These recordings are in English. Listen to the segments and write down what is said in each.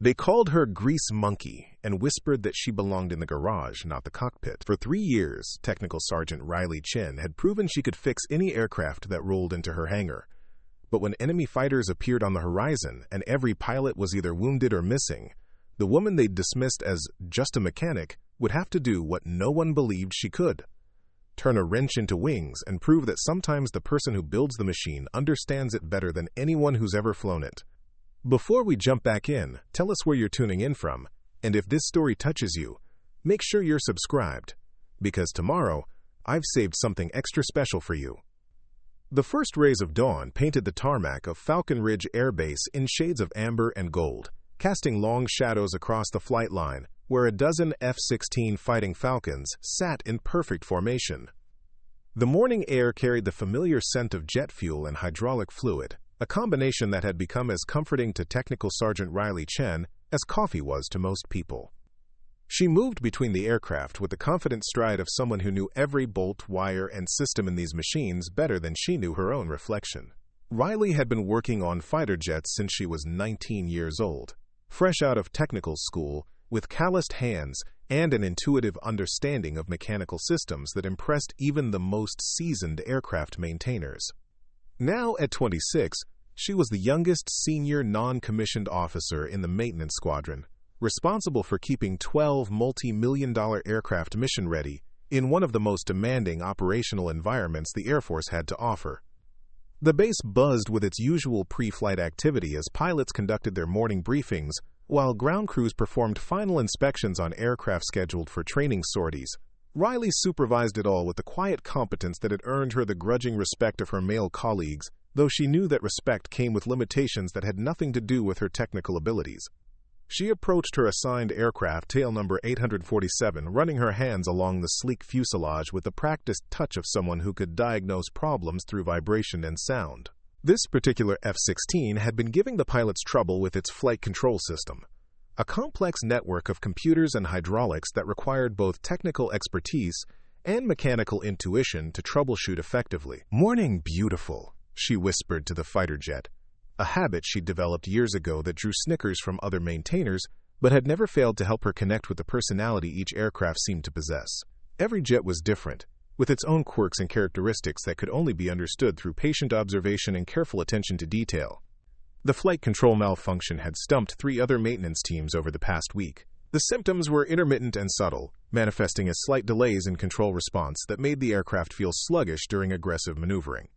They called her Grease Monkey and whispered that she belonged in the garage, not the cockpit. For 3 years, Technical Sergeant Riley Chen had proven she could fix any aircraft that rolled into her hangar. But when enemy fighters appeared on the horizon and every pilot was either wounded or missing, the woman they'd dismissed as just a mechanic would have to do what no one believed she could: turn a wrench into wings and prove that sometimes the person who builds the machine understands it better than anyone who's ever flown it. Before we jump back in, tell us where you're tuning in from, and if this story touches you, make sure you're subscribed, because tomorrow, I've saved something extra special for you. The first rays of dawn painted the tarmac of Falcon Ridge Air Base in shades of amber and gold, casting long shadows across the flight line, where a dozen F-16 Fighting Falcons sat in perfect formation. The morning air carried the familiar scent of jet fuel and hydraulic fluid, a combination that had become as comforting to Technical Sergeant Riley Chen as coffee was to most people. She moved between the aircraft with the confident stride of someone who knew every bolt, wire, and system in these machines better than she knew her own reflection. Riley had been working on fighter jets since she was 19 years old, fresh out of technical school, with calloused hands and an intuitive understanding of mechanical systems that impressed even the most seasoned aircraft maintainers. Now, at 26, she was the youngest senior non-commissioned officer in the maintenance squadron, responsible for keeping 12 multi-million-dollar aircraft mission-ready in one of the most demanding operational environments the Air Force had to offer. The base buzzed with its usual pre-flight activity as pilots conducted their morning briefings, while ground crews performed final inspections on aircraft scheduled for training sorties. Riley supervised it all with the quiet competence that had earned her the grudging respect of her male colleagues, though she knew that respect came with limitations that had nothing to do with her technical abilities. She approached her assigned aircraft, tail number 847, running her hands along the sleek fuselage with the practiced touch of someone who could diagnose problems through vibration and sound. This particular F-16 had been giving the pilots trouble with its flight control system, a complex network of computers and hydraulics that required both technical expertise and mechanical intuition to troubleshoot effectively. "Morning, beautiful," she whispered to the fighter jet, a habit she'd developed years ago that drew snickers from other maintainers, but had never failed to help her connect with the personality each aircraft seemed to possess. Every jet was different, with its own quirks and characteristics that could only be understood through patient observation and careful attention to detail. The flight control malfunction had stumped 3 other maintenance teams over the past week. The symptoms were intermittent and subtle, manifesting as slight delays in control response that made the aircraft feel sluggish during aggressive maneuvering.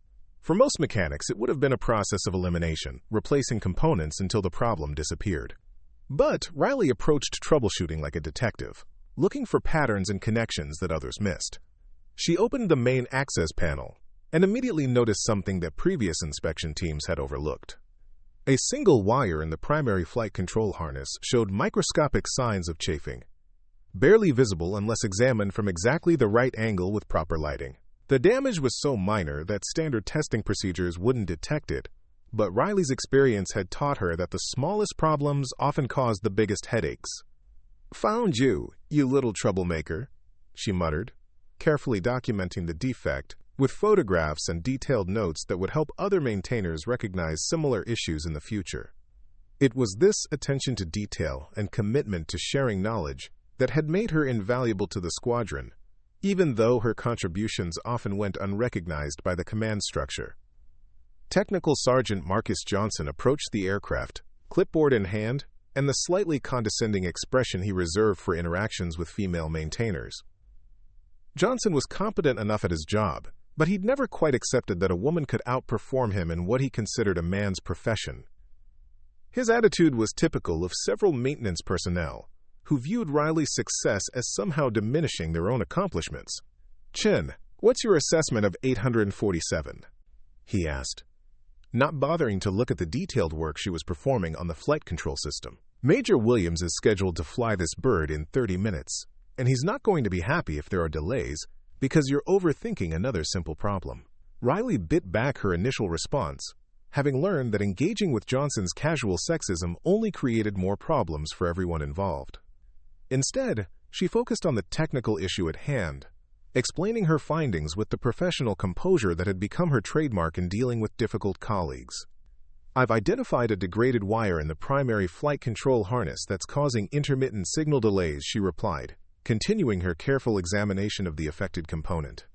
For most mechanics, it would have been a process of elimination, replacing components until the problem disappeared. But Riley approached troubleshooting like a detective, looking for patterns and connections that others missed. She opened the main access panel and immediately noticed something that previous inspection teams had overlooked. A single wire in the primary flight control harness showed microscopic signs of chafing, barely visible unless examined from exactly the right angle with proper lighting. The damage was so minor that standard testing procedures wouldn't detect it, but Riley's experience had taught her that the smallest problems often caused the biggest headaches. "Found you, you little troublemaker," she muttered, carefully documenting the defect with photographs and detailed notes that would help other maintainers recognize similar issues in the future. It was this attention to detail and commitment to sharing knowledge that had made her invaluable to the squadron, even though her contributions often went unrecognized by the command structure. Technical Sergeant Marcus Johnson approached the aircraft, clipboard in hand, and the slightly condescending expression he reserved for interactions with female maintainers. Johnson was competent enough at his job, but he'd never quite accepted that a woman could outperform him in what he considered a man's profession. His attitude was typical of several maintenance personnel, who viewed Riley's success as somehow diminishing their own accomplishments. "Chen, what's your assessment of 847? He asked, not bothering to look at the detailed work she was performing on the flight control system. "Major Williams is scheduled to fly this bird in 30 minutes, and he's not going to be happy if there are delays, because you're overthinking another simple problem." Riley bit back her initial response, having learned that engaging with Johnson's casual sexism only created more problems for everyone involved. Instead, she focused on the technical issue at hand, explaining her findings with the professional composure that had become her trademark in dealing with difficult colleagues. "I've identified a degraded wire in the primary flight control harness that's causing intermittent signal delays," she replied, continuing her careful examination of the affected component.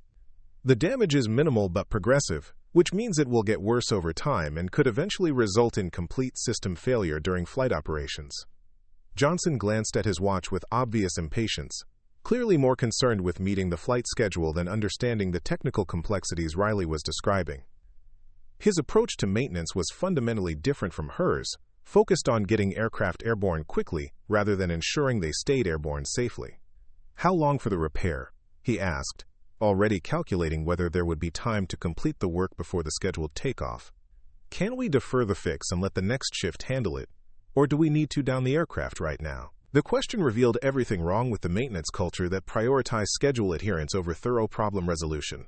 "The damage is minimal but progressive, which means it will get worse over time and could eventually result in complete system failure during flight operations." Johnson glanced at his watch with obvious impatience, clearly more concerned with meeting the flight schedule than understanding the technical complexities Riley was describing. His approach to maintenance was fundamentally different from hers, focused on getting aircraft airborne quickly rather than ensuring they stayed airborne safely. "How long for the repair?" he asked, already calculating whether there would be time to complete the work before the scheduled takeoff. "Can we defer the fix and let the next shift handle it, or do we need to down the aircraft right now?" The question revealed everything wrong with the maintenance culture that prioritized schedule adherence over thorough problem resolution.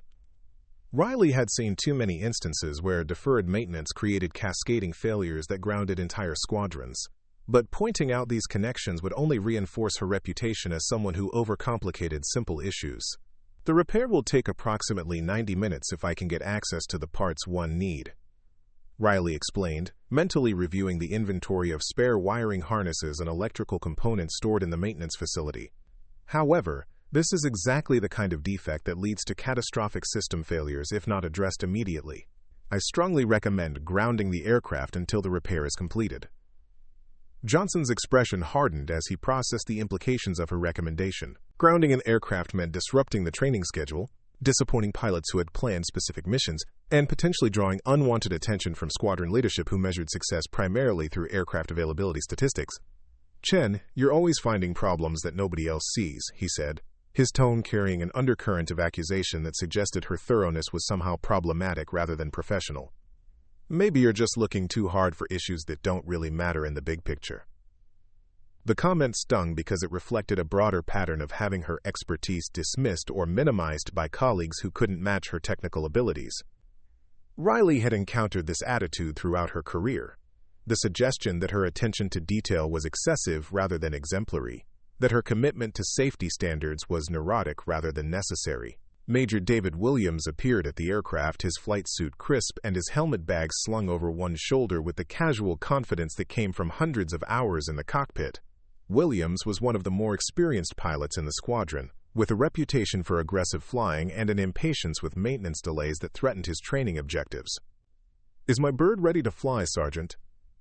Riley had seen too many instances where deferred maintenance created cascading failures that grounded entire squadrons. But pointing out these connections would only reinforce her reputation as someone who overcomplicated simple issues. "The repair will take approximately 90 minutes if I can get access to the parts one need," Riley explained, mentally reviewing the inventory of spare wiring harnesses and electrical components stored in the maintenance facility. However, this is exactly the kind of defect that leads to catastrophic system failures if not addressed immediately. "I strongly recommend grounding the aircraft until the repair is completed." Johnson's expression hardened as he processed the implications of her recommendation. Grounding an aircraft meant disrupting the training schedule, disappointing pilots who had planned specific missions, and potentially drawing unwanted attention from squadron leadership who measured success primarily through aircraft availability statistics. "Chen, you're always finding problems that nobody else sees," he said, his tone carrying an undercurrent of accusation that suggested her thoroughness was somehow problematic rather than professional. "Maybe you're just looking too hard for issues that don't really matter in the big picture." The comment stung because it reflected a broader pattern of having her expertise dismissed or minimized by colleagues who couldn't match her technical abilities. Riley had encountered this attitude throughout her career, the suggestion that her attention to detail was excessive rather than exemplary, that her commitment to safety standards was neurotic rather than necessary. Major David Williams appeared at the aircraft, his flight suit crisp and his helmet bag slung over one shoulder with the casual confidence that came from hundreds of hours in the cockpit. Williams was one of the more experienced pilots in the squadron, with a reputation for aggressive flying and an impatience with maintenance delays that threatened his training objectives. "Is my bird ready to fly, Sergeant?"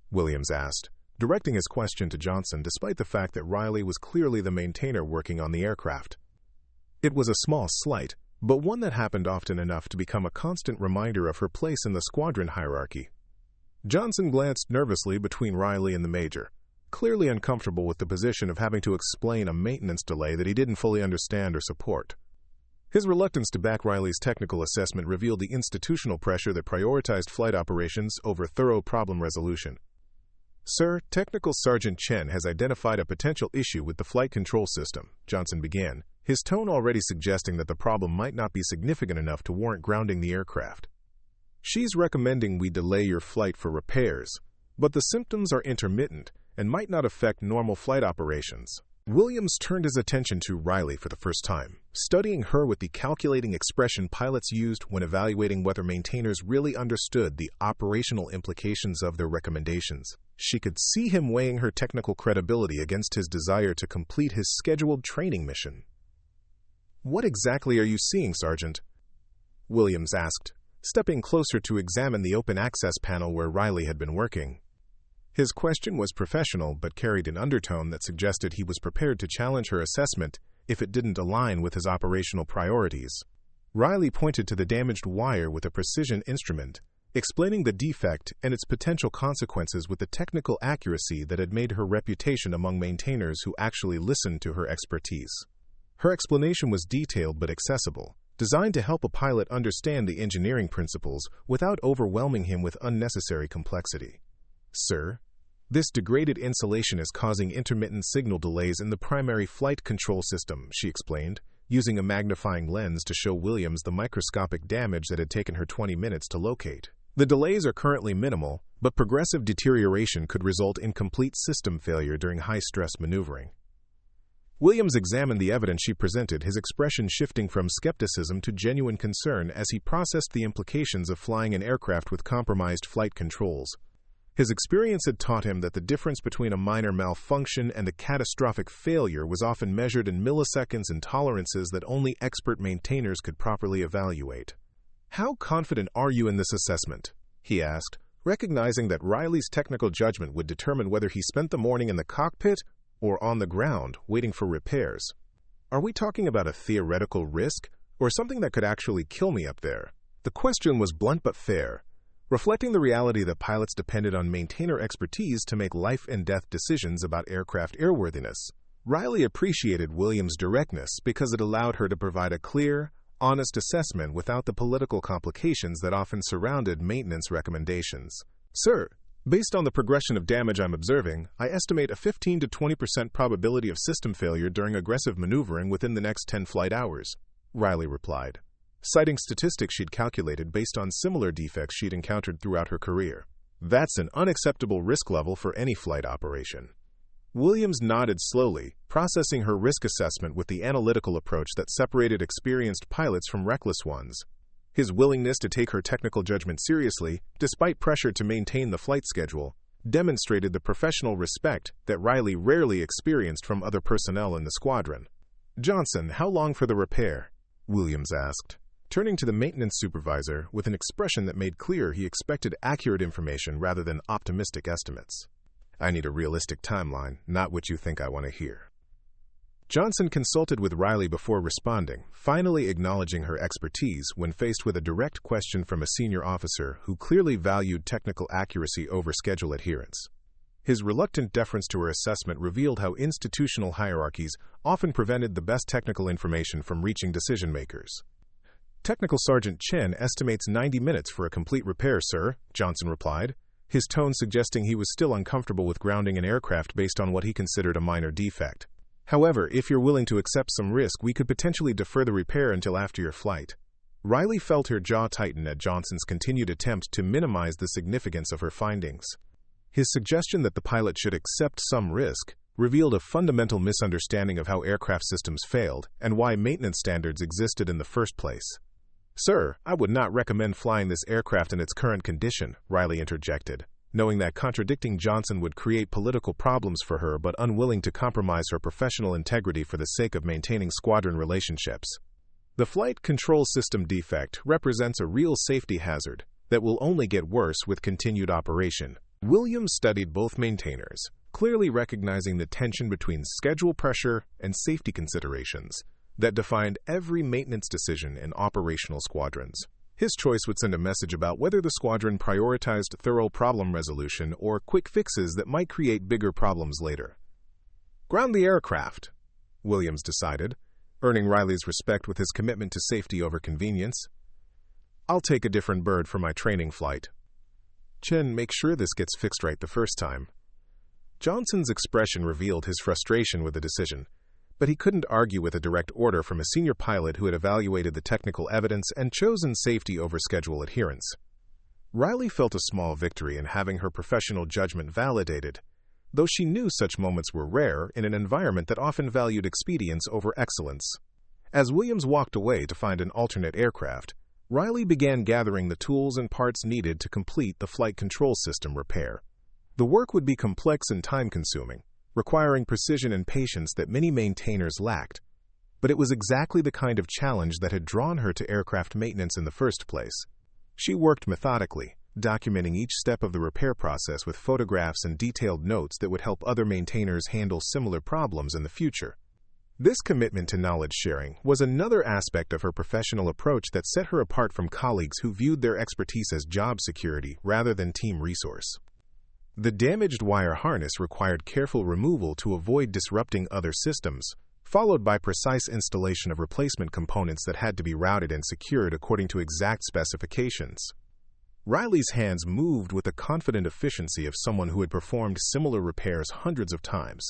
Williams asked, directing his question to Johnson despite the fact that Riley was clearly the maintainer working on the aircraft. It was a small slight, but one that happened often enough to become a constant reminder of her place in the squadron hierarchy. Johnson glanced nervously between Riley and the major, clearly uncomfortable with the position of having to explain a maintenance delay that he didn't fully understand or support. His reluctance to back Riley's technical assessment revealed the institutional pressure that prioritized flight operations over thorough problem resolution. "Sir, Technical Sergeant Chen has identified a potential issue with the flight control system," Johnson began, his tone already suggesting that the problem might not be significant enough to warrant grounding the aircraft. "She's recommending we delay your flight for repairs, but the symptoms are intermittent and might not affect normal flight operations." Williams turned his attention to Riley for the first time, studying her with the calculating expression pilots used when evaluating whether maintainers really understood the operational implications of their recommendations. She could see him weighing her technical credibility against his desire to complete his scheduled training mission. "What exactly are you seeing, Sergeant?" Williams asked, stepping closer to examine the open access panel where Riley had been working. His question was professional but carried an undertone that suggested he was prepared to challenge her assessment if it didn't align with his operational priorities. Riley pointed to the damaged wire with a precision instrument, explaining the defect and its potential consequences with the technical accuracy that had made her reputation among maintainers who actually listened to her expertise. Her explanation was detailed but accessible, designed to help a pilot understand the engineering principles without overwhelming him with unnecessary complexity. "Sir, this degraded insulation is causing intermittent signal delays in the primary flight control system," she explained, using a magnifying lens to show Williams the microscopic damage that had taken her 20 minutes to locate. "The delays are currently minimal, but progressive deterioration could result in complete system failure during high-stress maneuvering." Williams examined the evidence she presented, his expression shifting from skepticism to genuine concern as he processed the implications of flying an aircraft with compromised flight controls. His experience had taught him that the difference between a minor malfunction and a catastrophic failure was often measured in milliseconds and tolerances that only expert maintainers could properly evaluate. "How confident are you in this assessment?" he asked, recognizing that Riley's technical judgment would determine whether he spent the morning in the cockpit or on the ground waiting for repairs. "Are we talking about a theoretical risk or something that could actually kill me up there?" The question was blunt but fair, reflecting the reality that pilots depended on maintainer expertise to make life-and-death decisions about aircraft airworthiness. Riley appreciated Williams' directness because it allowed her to provide a clear, honest assessment without the political complications that often surrounded maintenance recommendations. "Sir, based on the progression of damage I'm observing, I estimate a 15 to 20% probability of system failure during aggressive maneuvering within the next 10 flight hours," Riley replied, citing statistics she'd calculated based on similar defects she'd encountered throughout her career. "That's an unacceptable risk level for any flight operation." Williams nodded slowly, processing her risk assessment with the analytical approach that separated experienced pilots from reckless ones. His willingness to take her technical judgment seriously, despite pressure to maintain the flight schedule, demonstrated the professional respect that Riley rarely experienced from other personnel in the squadron. "Johnson, how long for the repair?" Williams asked, turning to the maintenance supervisor with an expression that made clear he expected accurate information rather than optimistic estimates. "I need a realistic timeline, not what you think I want to hear." Johnson consulted with Riley before responding, finally acknowledging her expertise when faced with a direct question from a senior officer who clearly valued technical accuracy over schedule adherence. His reluctant deference to her assessment revealed how institutional hierarchies often prevented the best technical information from reaching decision-makers. "Technical Sergeant Chen estimates 90 minutes for a complete repair, sir," Johnson replied, his tone suggesting he was still uncomfortable with grounding an aircraft based on what he considered a minor defect. "However, if you're willing to accept some risk, we could potentially defer the repair until after your flight." Riley felt her jaw tighten at Johnson's continued attempt to minimize the significance of her findings. His suggestion that the pilot should accept some risk revealed a fundamental misunderstanding of how aircraft systems failed and why maintenance standards existed in the first place. "Sir, I would not recommend flying this aircraft in its current condition," Riley interjected, knowing that contradicting Johnson would create political problems for her but unwilling to compromise her professional integrity for the sake of maintaining squadron relationships. "The flight control system defect represents a real safety hazard that will only get worse with continued operation." Williams studied both maintainers, clearly recognizing the tension between schedule pressure and safety considerations that defined every maintenance decision in operational squadrons. His choice would send a message about whether the squadron prioritized thorough problem resolution or quick fixes that might create bigger problems later. "Ground the aircraft," Williams decided, earning Riley's respect with his commitment to safety over convenience. "I'll take a different bird for my training flight." "Chen, make sure this gets fixed right the first time." Johnson's expression revealed his frustration with the decision, but he couldn't argue with a direct order from a senior pilot who had evaluated the technical evidence and chosen safety over schedule adherence. Riley felt a small victory in having her professional judgment validated, though she knew such moments were rare in an environment that often valued expedience over excellence. As Williams walked away to find an alternate aircraft, Riley began gathering the tools and parts needed to complete the flight control system repair. The work would be complex and time-consuming, requiring precision and patience that many maintainers lacked, but it was exactly the kind of challenge that had drawn her to aircraft maintenance in the first place. She worked methodically, documenting each step of the repair process with photographs and detailed notes that would help other maintainers handle similar problems in the future. This commitment to knowledge sharing was another aspect of her professional approach that set her apart from colleagues who viewed their expertise as job security rather than team resource. The damaged wire harness required careful removal to avoid disrupting other systems, followed by precise installation of replacement components that had to be routed and secured according to exact specifications. Riley's hands moved with the confident efficiency of someone who had performed similar repairs hundreds of times,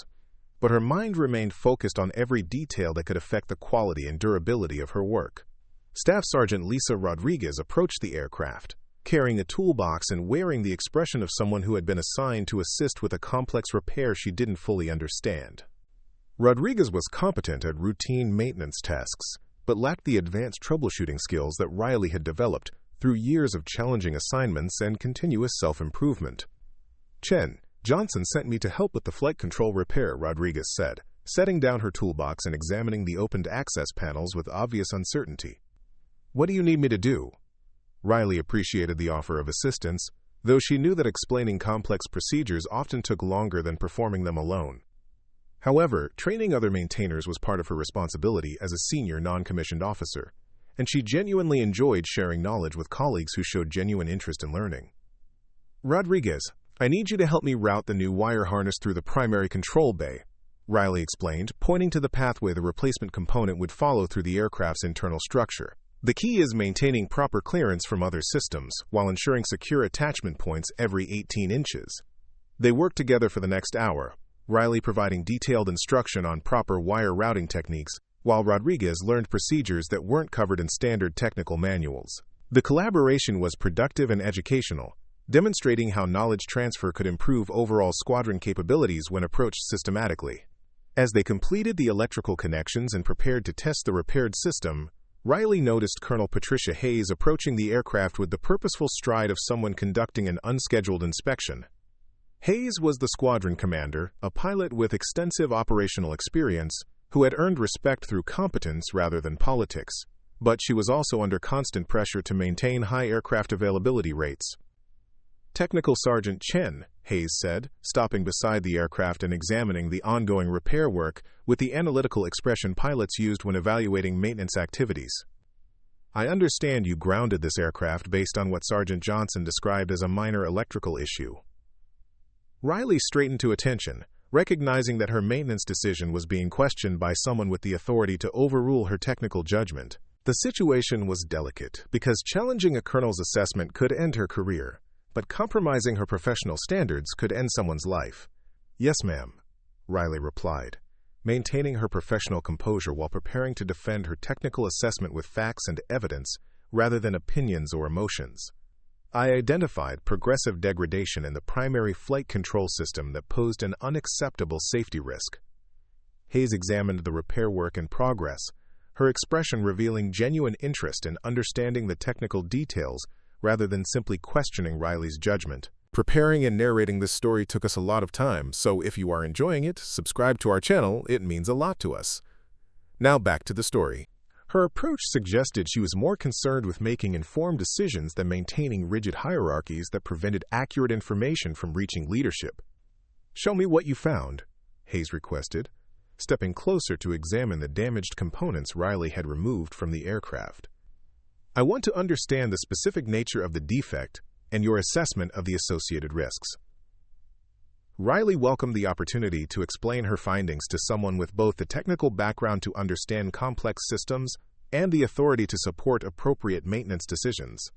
but her mind remained focused on every detail that could affect the quality and durability of her work. Staff Sergeant Lisa Rodriguez approached the aircraft, carrying a toolbox and wearing the expression of someone who had been assigned to assist with a complex repair she didn't fully understand. Rodriguez was competent at routine maintenance tasks, but lacked the advanced troubleshooting skills that Riley had developed through years of challenging assignments and continuous self-improvement. Chen, Johnson sent me to help with the flight control repair, Rodriguez said, setting down her toolbox and examining the opened access panels with obvious uncertainty. What do you need me to do? Riley appreciated the offer of assistance, though she knew that explaining complex procedures often took longer than performing them alone. However, training other maintainers was part of her responsibility as a senior non-commissioned officer, and she genuinely enjoyed sharing knowledge with colleagues who showed genuine interest in learning. Rodriguez, I need you to help me route the new wire harness through the primary control bay, Riley explained, pointing to the pathway the replacement component would follow through the aircraft's internal structure. The key is maintaining proper clearance from other systems while ensuring secure attachment points every 18 inches. They worked together for the next hour, Riley providing detailed instruction on proper wire routing techniques, while Rodriguez learned procedures that weren't covered in standard technical manuals. The collaboration was productive and educational, demonstrating how knowledge transfer could improve overall squadron capabilities when approached systematically. As they completed the electrical connections and prepared to test the repaired system, Riley noticed Colonel Patricia Hayes approaching the aircraft with the purposeful stride of someone conducting an unscheduled inspection. Hayes was the squadron commander, a pilot with extensive operational experience, who had earned respect through competence rather than politics, but she was also under constant pressure to maintain high aircraft availability rates. Technical Sergeant Chen, Hayes said, stopping beside the aircraft and examining the ongoing repair work with the analytical expression pilots used when evaluating maintenance activities. I understand you grounded this aircraft based on what Sergeant Johnson described as a minor electrical issue. Riley straightened to attention, recognizing that her maintenance decision was being questioned by someone with the authority to overrule her technical judgment. The situation was delicate because challenging a colonel's assessment could end her career, but compromising her professional standards could end someone's life. Yes, ma'am, Riley replied, maintaining her professional composure while preparing to defend her technical assessment with facts and evidence rather than opinions or emotions. I identified progressive degradation in the primary flight control system that posed an unacceptable safety risk. Hayes examined the repair work in progress, her expression revealing genuine interest in understanding the technical details rather than simply questioning Riley's judgment. Preparing and narrating this story took us a lot of time, so if you are enjoying it, subscribe to our channel, it means a lot to us. Now back to the story. Her approach suggested she was more concerned with making informed decisions than maintaining rigid hierarchies that prevented accurate information from reaching leadership. Show me what you found, Hayes requested, stepping closer to examine the damaged components Riley had removed from the aircraft. I want to understand the specific nature of the defect and your assessment of the associated risks. Riley welcomed the opportunity to explain her findings to someone with both the technical background to understand complex systems and the authority to support appropriate maintenance decisions.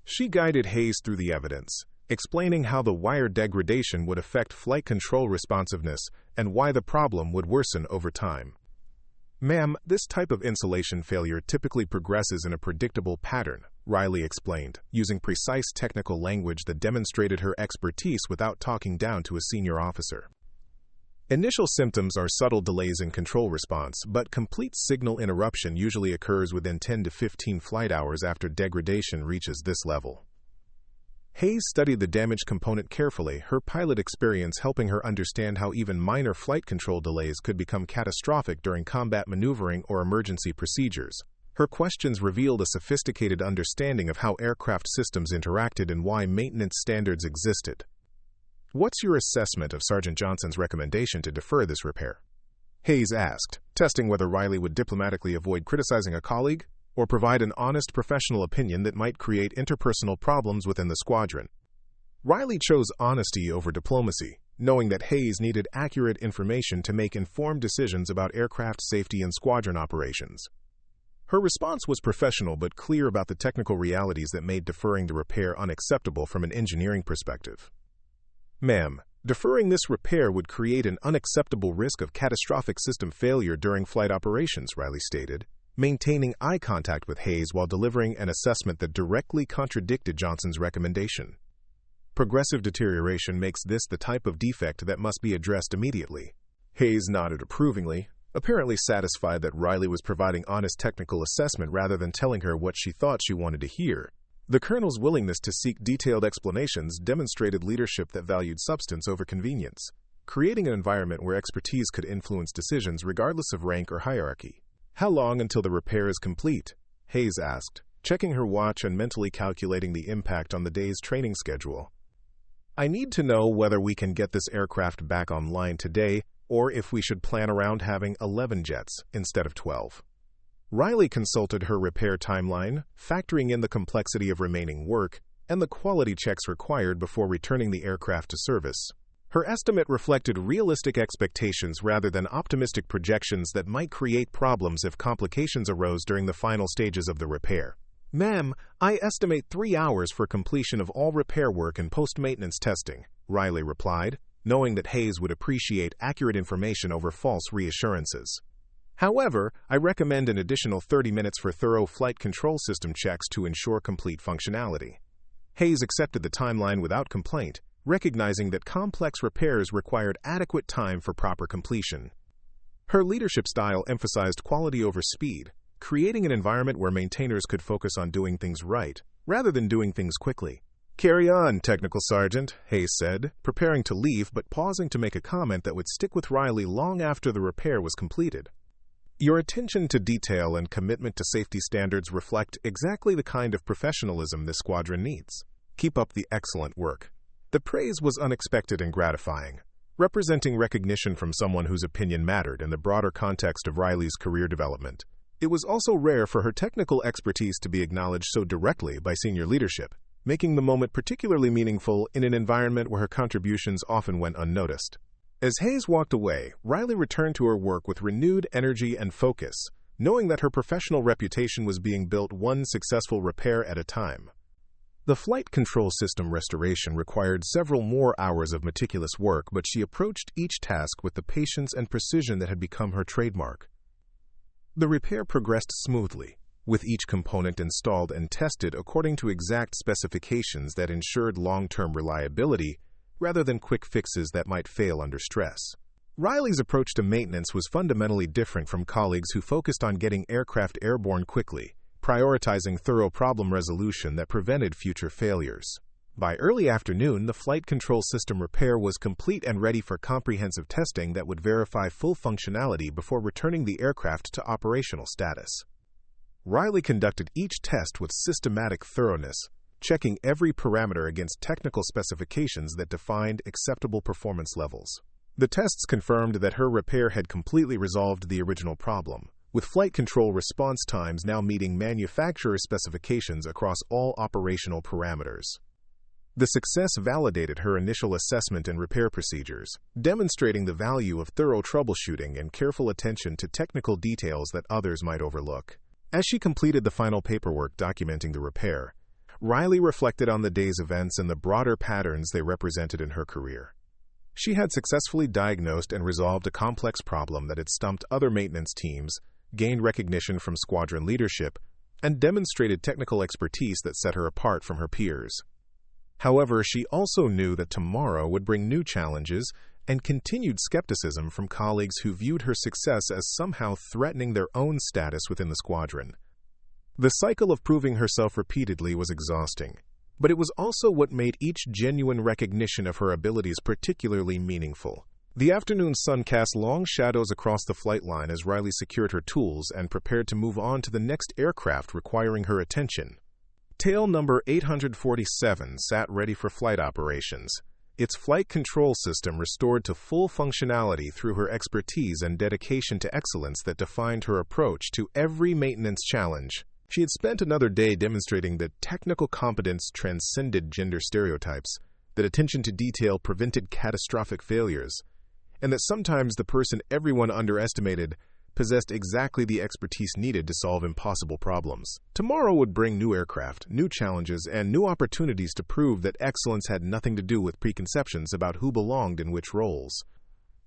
She guided Hayes through the evidence, explaining how the wire degradation would affect flight control responsiveness and why the problem would worsen over time. Ma'am, this type of insulation failure typically progresses in a predictable pattern, Riley explained, using precise technical language that demonstrated her expertise without talking down to a senior officer. Initial symptoms are subtle delays in control response, but complete signal interruption usually occurs within 10 to 15 flight hours after degradation reaches this level. Hayes studied the damaged component carefully, her pilot experience helping her understand how even minor flight control delays could become catastrophic during combat maneuvering or emergency procedures. Her questions revealed a sophisticated understanding of how aircraft systems interacted and why maintenance standards existed. What's your assessment of Sergeant Johnson's recommendation to defer this repair? Hayes asked, testing whether Riley would diplomatically avoid criticizing a colleague or provide an honest professional opinion that might create interpersonal problems within the squadron. Riley chose honesty over diplomacy, knowing that Hayes needed accurate information to make informed decisions about aircraft safety and squadron operations. Her response was professional but clear about the technical realities that made deferring the repair unacceptable from an engineering perspective. Ma'am, deferring this repair would create an unacceptable risk of catastrophic system failure during flight operations, Riley stated, maintaining eye contact with Hayes while delivering an assessment that directly contradicted Johnson's recommendation. Progressive deterioration makes this the type of defect that must be addressed immediately. Hayes nodded approvingly, apparently satisfied that Riley was providing honest technical assessment rather than telling her what she thought she wanted to hear. The colonel's willingness to seek detailed explanations demonstrated leadership that valued substance over convenience, creating an environment where expertise could influence decisions regardless of rank or hierarchy. "How long until the repair is complete?" Hayes asked, checking her watch and mentally calculating the impact on the day's training schedule. "I need to know whether we can get this aircraft back online today or if we should plan around having 11 jets instead of 12. Riley consulted her repair timeline, factoring in the complexity of remaining work and the quality checks required before returning the aircraft to service. Her estimate reflected realistic expectations rather than optimistic projections that might create problems if complications arose during the final stages of the repair. "Ma'am, I estimate 3 hours for completion of all repair work and post-maintenance testing," Riley replied, knowing that Hayes would appreciate accurate information over false reassurances. "However, I recommend an additional 30 minutes for thorough flight control system checks to ensure complete functionality." Hayes accepted the timeline without complaint, recognizing that complex repairs required adequate time for proper completion. Her leadership style emphasized quality over speed, creating an environment where maintainers could focus on doing things right, rather than doing things quickly. "Carry on, Technical Sergeant," Hayes said, preparing to leave but pausing to make a comment that would stick with Riley long after the repair was completed. "Your attention to detail and commitment to safety standards reflect exactly the kind of professionalism this squadron needs. Keep up the excellent work." The praise was unexpected and gratifying, representing recognition from someone whose opinion mattered in the broader context of Riley's career development. It was also rare for her technical expertise to be acknowledged so directly by senior leadership, making the moment particularly meaningful in an environment where her contributions often went unnoticed. As Hayes walked away, Riley returned to her work with renewed energy and focus, knowing that her professional reputation was being built one successful repair at a time. The flight control system restoration required several more hours of meticulous work, but she approached each task with the patience and precision that had become her trademark. The repair progressed smoothly, with each component installed and tested according to exact specifications that ensured long-term reliability rather than quick fixes that might fail under stress. Riley's approach to maintenance was fundamentally different from colleagues who focused on getting aircraft airborne quickly, prioritizing thorough problem resolution that prevented future failures. By early afternoon, the flight control system repair was complete and ready for comprehensive testing that would verify full functionality before returning the aircraft to operational status. Riley conducted each test with systematic thoroughness, checking every parameter against technical specifications that defined acceptable performance levels. The tests confirmed that her repair had completely resolved the original problem, with flight control response times now meeting manufacturer specifications across all operational parameters. The success validated her initial assessment and repair procedures, demonstrating the value of thorough troubleshooting and careful attention to technical details that others might overlook. As she completed the final paperwork documenting the repair, Riley reflected on the day's events and the broader patterns they represented in her career. She had successfully diagnosed and resolved a complex problem that had stumped other maintenance teams, gained recognition from squadron leadership, and demonstrated technical expertise that set her apart from her peers. However, she also knew that tomorrow would bring new challenges and continued skepticism from colleagues who viewed her success as somehow threatening their own status within the squadron. The cycle of proving herself repeatedly was exhausting, but it was also what made each genuine recognition of her abilities particularly meaningful. The afternoon sun cast long shadows across the flight line as Riley secured her tools and prepared to move on to the next aircraft requiring her attention. Tail number 847 sat ready for flight operations, its flight control system restored to full functionality through her expertise and dedication to excellence that defined her approach to every maintenance challenge. She had spent another day demonstrating that technical competence transcended gender stereotypes, that attention to detail prevented catastrophic failures, and that sometimes the person everyone underestimated possessed exactly the expertise needed to solve impossible problems. Tomorrow would bring new aircraft, new challenges, and new opportunities to prove that excellence had nothing to do with preconceptions about who belonged in which roles.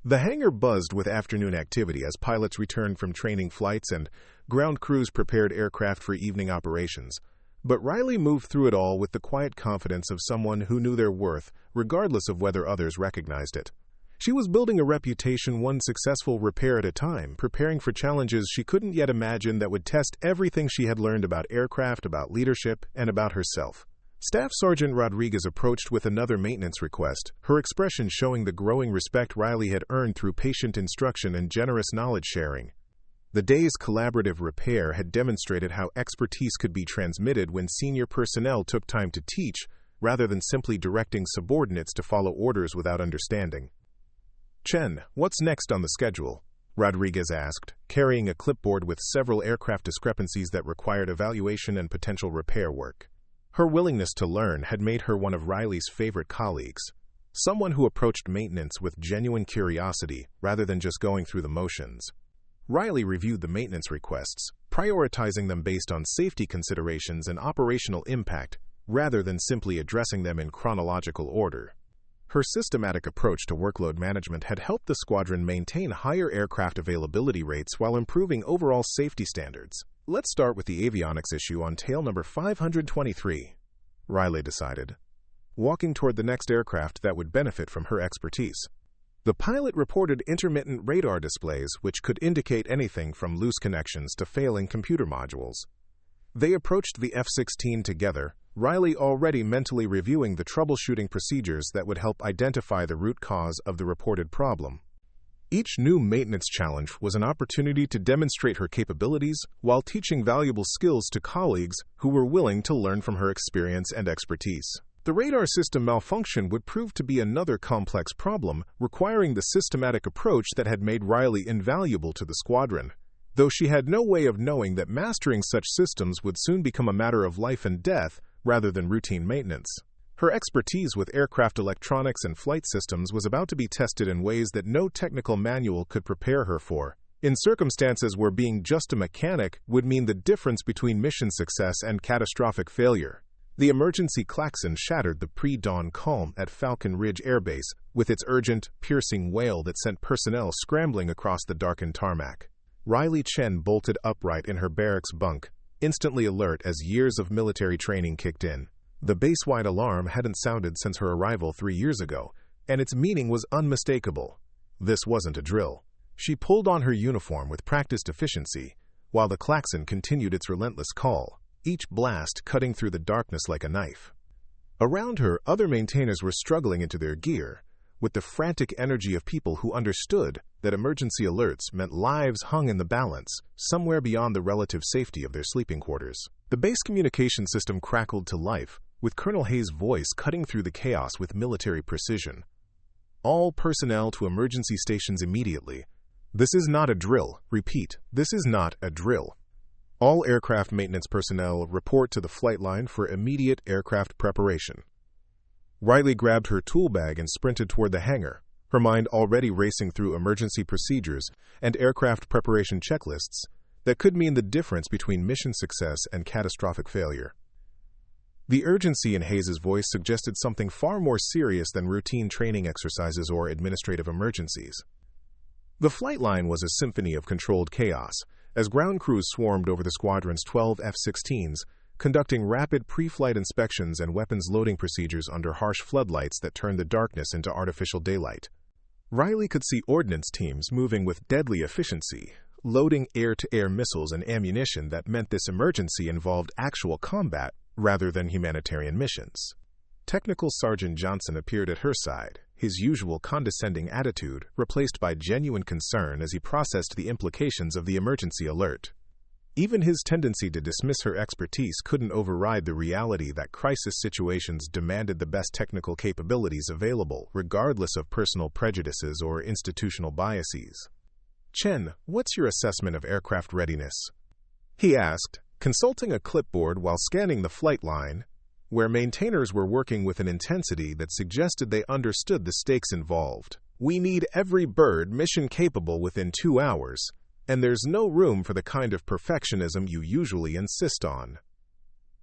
The hangar buzzed with afternoon activity as pilots returned from training flights and ground crews prepared aircraft for evening operations. But Riley moved through it all with the quiet confidence of someone who knew their worth, regardless of whether others recognized it. She was building a reputation one successful repair at a time, preparing for challenges she couldn't yet imagine that would test everything she had learned about aircraft, about leadership, and about herself. Staff Sergeant Rodriguez approached with another maintenance request, her expression showing the growing respect Riley had earned through patient instruction and generous knowledge sharing. The day's collaborative repair had demonstrated how expertise could be transmitted when senior personnel took time to teach, rather than simply directing subordinates to follow orders without understanding. "Chen, what's next on the schedule?" Rodriguez asked, carrying a clipboard with several aircraft discrepancies that required evaluation and potential repair work. Her willingness to learn had made her one of Riley's favorite colleagues, someone who approached maintenance with genuine curiosity rather than just going through the motions. Riley reviewed the maintenance requests, prioritizing them based on safety considerations and operational impact, rather than simply addressing them in chronological order. Her systematic approach to workload management had helped the squadron maintain higher aircraft availability rates while improving overall safety standards. "Let's start with the avionics issue on tail number 523, Riley decided, walking toward the next aircraft that would benefit from her expertise. The pilot reported intermittent radar displays, which could indicate anything from loose connections to failing computer modules. They approached the F-16 together, Riley already mentally reviewing the troubleshooting procedures that would help identify the root cause of the reported problem. Each new maintenance challenge was an opportunity to demonstrate her capabilities while teaching valuable skills to colleagues who were willing to learn from her experience and expertise. The radar system malfunction would prove to be another complex problem, requiring the systematic approach that had made Riley invaluable to the squadron, though she had no way of knowing that mastering such systems would soon become a matter of life and death rather than routine maintenance. Her expertise with aircraft electronics and flight systems was about to be tested in ways that no technical manual could prepare her for, in circumstances where being just a mechanic would mean the difference between mission success and catastrophic failure. The emergency klaxon shattered the pre-dawn calm at Falcon Ridge Air Base with its urgent, piercing wail that sent personnel scrambling across the darkened tarmac. Riley Chen bolted upright in her barracks bunk, instantly alert as years of military training kicked in. The base-wide alarm hadn't sounded since her arrival 3 years ago, and its meaning was unmistakable. This wasn't a drill. She pulled on her uniform with practiced efficiency, while the klaxon continued its relentless call, each blast cutting through the darkness like a knife. Around her, other maintainers were struggling into their gear, with the frantic energy of people who understood that emergency alerts meant lives hung in the balance, somewhere beyond the relative safety of their sleeping quarters. The base communication system crackled to life, with Colonel Hayes' voice cutting through the chaos with military precision. "All personnel to emergency stations immediately. This is not a drill. Repeat, this is not a drill. All aircraft maintenance personnel report to the flight line for immediate aircraft preparation." Riley grabbed her tool bag and sprinted toward the hangar, her mind already racing through emergency procedures and aircraft preparation checklists that could mean the difference between mission success and catastrophic failure. The urgency in Hayes' voice suggested something far more serious than routine training exercises or administrative emergencies. The flight line was a symphony of controlled chaos, as ground crews swarmed over the squadron's 12 F-16s, conducting rapid pre-flight inspections and weapons loading procedures under harsh floodlights that turned the darkness into artificial daylight. Riley could see ordnance teams moving with deadly efficiency, loading air-to-air missiles and ammunition that meant this emergency involved actual combat rather than humanitarian missions. Technical Sergeant Johnson appeared at her side, his usual condescending attitude replaced by genuine concern as he processed the implications of the emergency alert. Even his tendency to dismiss her expertise couldn't override the reality that crisis situations demanded the best technical capabilities available, regardless of personal prejudices or institutional biases. "Chen, what's your assessment of aircraft readiness?" he asked, consulting a clipboard while scanning the flight line, where maintainers were working with an intensity that suggested they understood the stakes involved. "We need every bird mission-capable within 2 hours. And there's no room for the kind of perfectionism you usually insist on."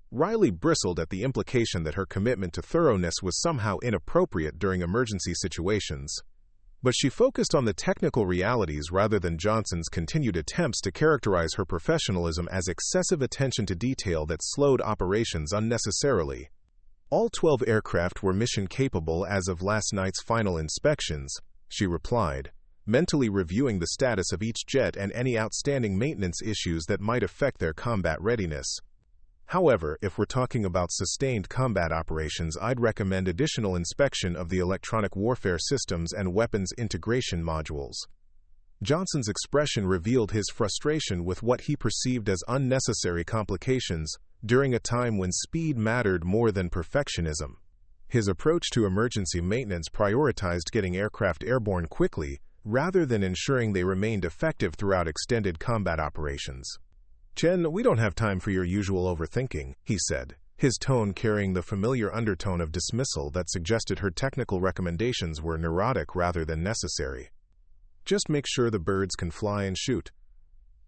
Riley bristled at the implication that her commitment to thoroughness was somehow inappropriate during emergency situations. But she focused on the technical realities rather than Johnson's continued attempts to characterize her professionalism as excessive attention to detail that slowed operations unnecessarily. All 12 aircraft were mission-capable as of last night's final inspections, she replied, mentally reviewing the status of each jet and any outstanding maintenance issues that might affect their combat readiness. However, if we're talking about sustained combat operations, I'd recommend additional inspection of the electronic warfare systems and weapons integration modules. Johnson's expression revealed his frustration with what he perceived as unnecessary complications during a time when speed mattered more than perfectionism. His approach to emergency maintenance prioritized getting aircraft airborne quickly rather than ensuring they remained effective throughout extended combat operations. "Chen, we don't have time for your usual overthinking," he said, his tone carrying the familiar undertone of dismissal that suggested her technical recommendations were neurotic rather than necessary. "Just make sure the birds can fly and shoot.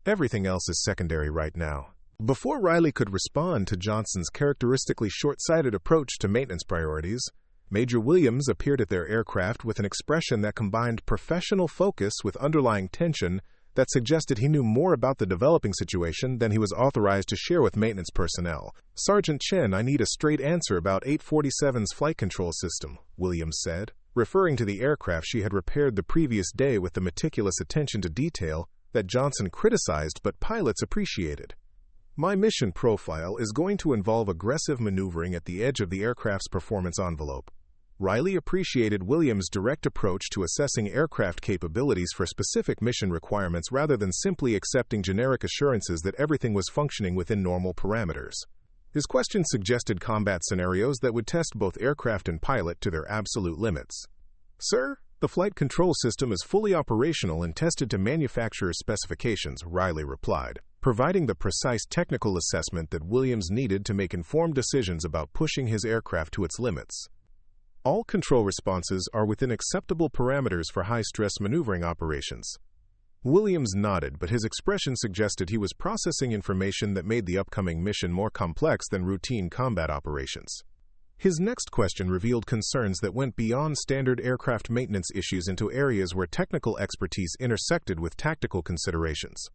Everything else is secondary right now." Before Riley could respond to Johnson's characteristically short-sighted approach to maintenance priorities, Major Williams appeared at their aircraft with an expression that combined professional focus with underlying tension that suggested he knew more about the developing situation than he was authorized to share with maintenance personnel. "Sergeant Chen, I need a straight answer about 847's flight control system," Williams said, referring to the aircraft she had repaired the previous day with the meticulous attention to detail that Johnson criticized but pilots appreciated. "My mission profile is going to involve aggressive maneuvering at the edge of the aircraft's performance envelope." Riley appreciated Williams' direct approach to assessing aircraft capabilities for specific mission requirements rather than simply accepting generic assurances that everything was functioning within normal parameters. His question suggested combat scenarios that would test both aircraft and pilot to their absolute limits. "Sir, the flight control system is fully operational and tested to manufacturer's specifications," Riley replied, providing the precise technical assessment that Williams needed to make informed decisions about pushing his aircraft to its limits. "All control responses are within acceptable parameters for high-stress maneuvering operations." Williams nodded, but his expression suggested he was processing information that made the upcoming mission more complex than routine combat operations. His next question revealed concerns that went beyond standard aircraft maintenance issues into areas where technical expertise intersected with tactical considerations.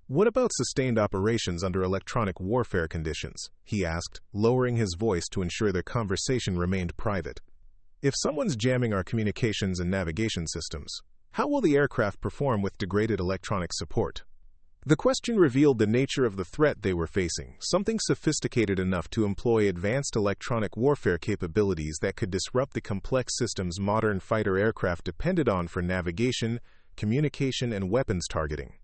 "What about sustained operations under electronic warfare conditions?" he asked, lowering his voice to ensure their conversation remained private. "If someone's jamming our communications and navigation systems, how will the aircraft perform with degraded electronic support?" The question revealed the nature of the threat they were facing, something sophisticated enough to employ advanced electronic warfare capabilities that could disrupt the complex systems modern fighter aircraft depended on for navigation, communication, and weapons targeting.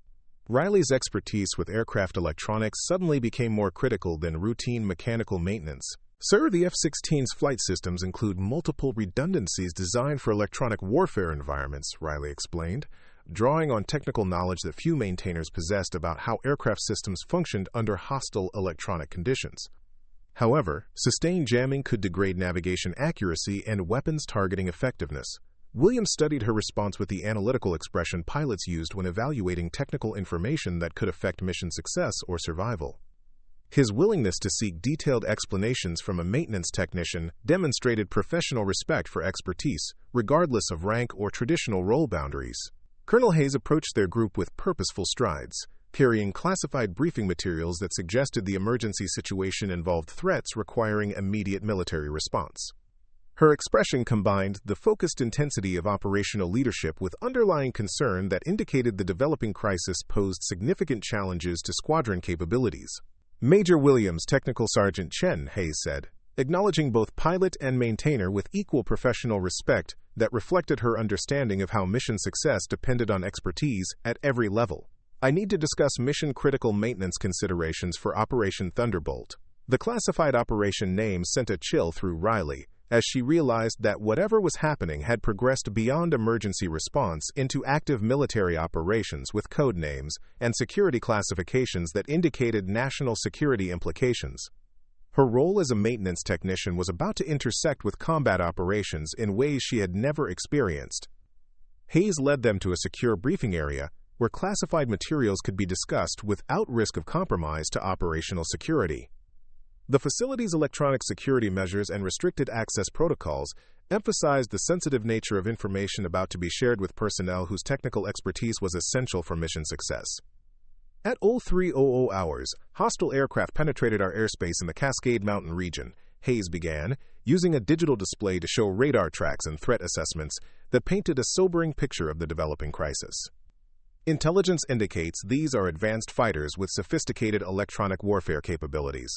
Riley's expertise with aircraft electronics suddenly became more critical than routine mechanical maintenance. "Sir, the F-16's flight systems include multiple redundancies designed for electronic warfare environments," Riley explained, drawing on technical knowledge that few maintainers possessed about how aircraft systems functioned under hostile electronic conditions. However, sustained jamming could degrade navigation accuracy and weapons targeting effectiveness. Williams studied her response with the analytical expression pilots used when evaluating technical information that could affect mission success or survival. His willingness to seek detailed explanations from a maintenance technician demonstrated professional respect for expertise, regardless of rank or traditional role boundaries. Colonel Hayes approached their group with purposeful strides, carrying classified briefing materials that suggested the emergency situation involved threats requiring immediate military response. Her expression combined the focused intensity of operational leadership with underlying concern that indicated the developing crisis posed significant challenges to squadron capabilities. "Major Williams, Technical Sergeant Chen," Hayes said, acknowledging both pilot and maintainer with equal professional respect that reflected her understanding of how mission success depended on expertise at every level. "I need to discuss mission-critical maintenance considerations for Operation Thunderbolt." The classified operation name sent a chill through Riley, as she realized that whatever was happening had progressed beyond emergency response into active military operations with code names and security classifications that indicated national security implications. Her role as a maintenance technician was about to intersect with combat operations in ways she had never experienced. Hayes led them to a secure briefing area where classified materials could be discussed without risk of compromise to operational security. The facility's electronic security measures and restricted access protocols emphasized the sensitive nature of information about to be shared with personnel whose technical expertise was essential for mission success. At 03:00 hours, hostile aircraft penetrated our airspace in the Cascade Mountain region, Hayes began, using a digital display to show radar tracks and threat assessments that painted a sobering picture of the developing crisis. Intelligence indicates these are advanced fighters with sophisticated electronic warfare capabilities.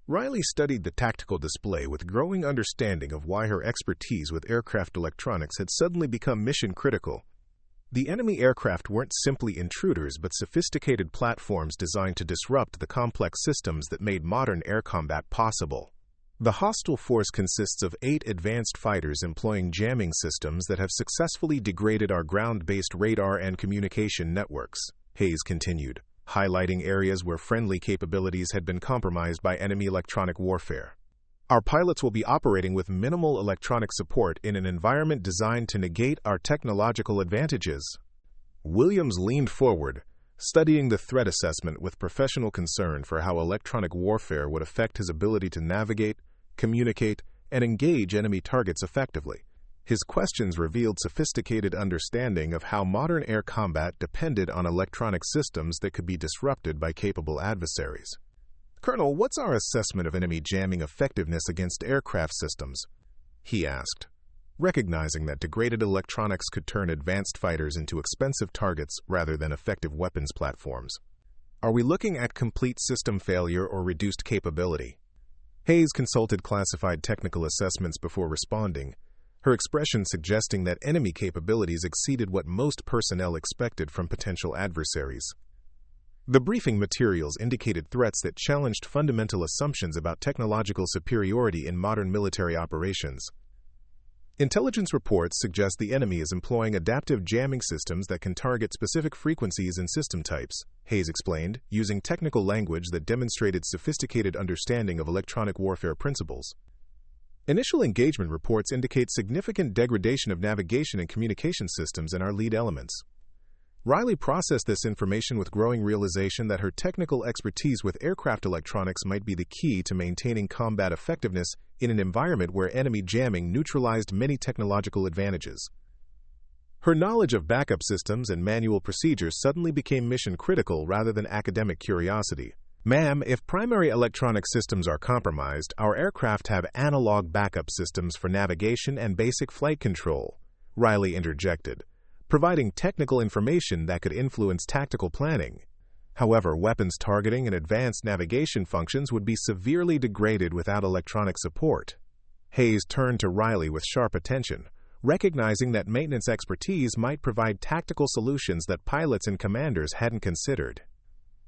Riley studied the tactical display with growing understanding of why her expertise with aircraft electronics had suddenly become mission-critical. The enemy aircraft weren't simply intruders but sophisticated platforms designed to disrupt the complex systems that made modern air combat possible. The hostile force consists of 8 advanced fighters employing jamming systems that have successfully degraded our ground-based radar and communication networks, Hayes continued, highlighting areas where friendly capabilities had been compromised by enemy electronic warfare. Our pilots will be operating with minimal electronic support in an environment designed to negate our technological advantages. Williams leaned forward, studying the threat assessment with professional concern for how electronic warfare would affect his ability to navigate, communicate, and engage enemy targets effectively. His questions revealed sophisticated understanding of how modern air combat depended on electronic systems that could be disrupted by capable adversaries. "Colonel, what's our assessment of enemy jamming effectiveness against aircraft systems?" he asked, recognizing that degraded electronics could turn advanced fighters into expensive targets rather than effective weapons platforms. "Are we looking at complete system failure or reduced capability?" Hayes consulted classified technical assessments before responding, her expression suggesting that enemy capabilities exceeded what most personnel expected from potential adversaries. The briefing materials indicated threats that challenged fundamental assumptions about technological superiority in modern military operations. Intelligence reports suggest the enemy is employing adaptive jamming systems that can target specific frequencies and system types, Hayes explained, using technical language that demonstrated sophisticated understanding of electronic warfare principles. Initial engagement reports indicate significant degradation of navigation and communication systems in our lead elements. Riley processed this information with growing realization that her technical expertise with aircraft electronics might be the key to maintaining combat effectiveness in an environment where enemy jamming neutralized many technological advantages. Her knowledge of backup systems and manual procedures suddenly became mission-critical rather than academic curiosity. "Ma'am, if primary electronic systems are compromised, our aircraft have analog backup systems for navigation and basic flight control," Riley interjected, providing technical information that could influence tactical planning. However, weapons targeting and advanced navigation functions would be severely degraded without electronic support. Hayes turned to Riley with sharp attention, recognizing that maintenance expertise might provide tactical solutions that pilots and commanders hadn't considered.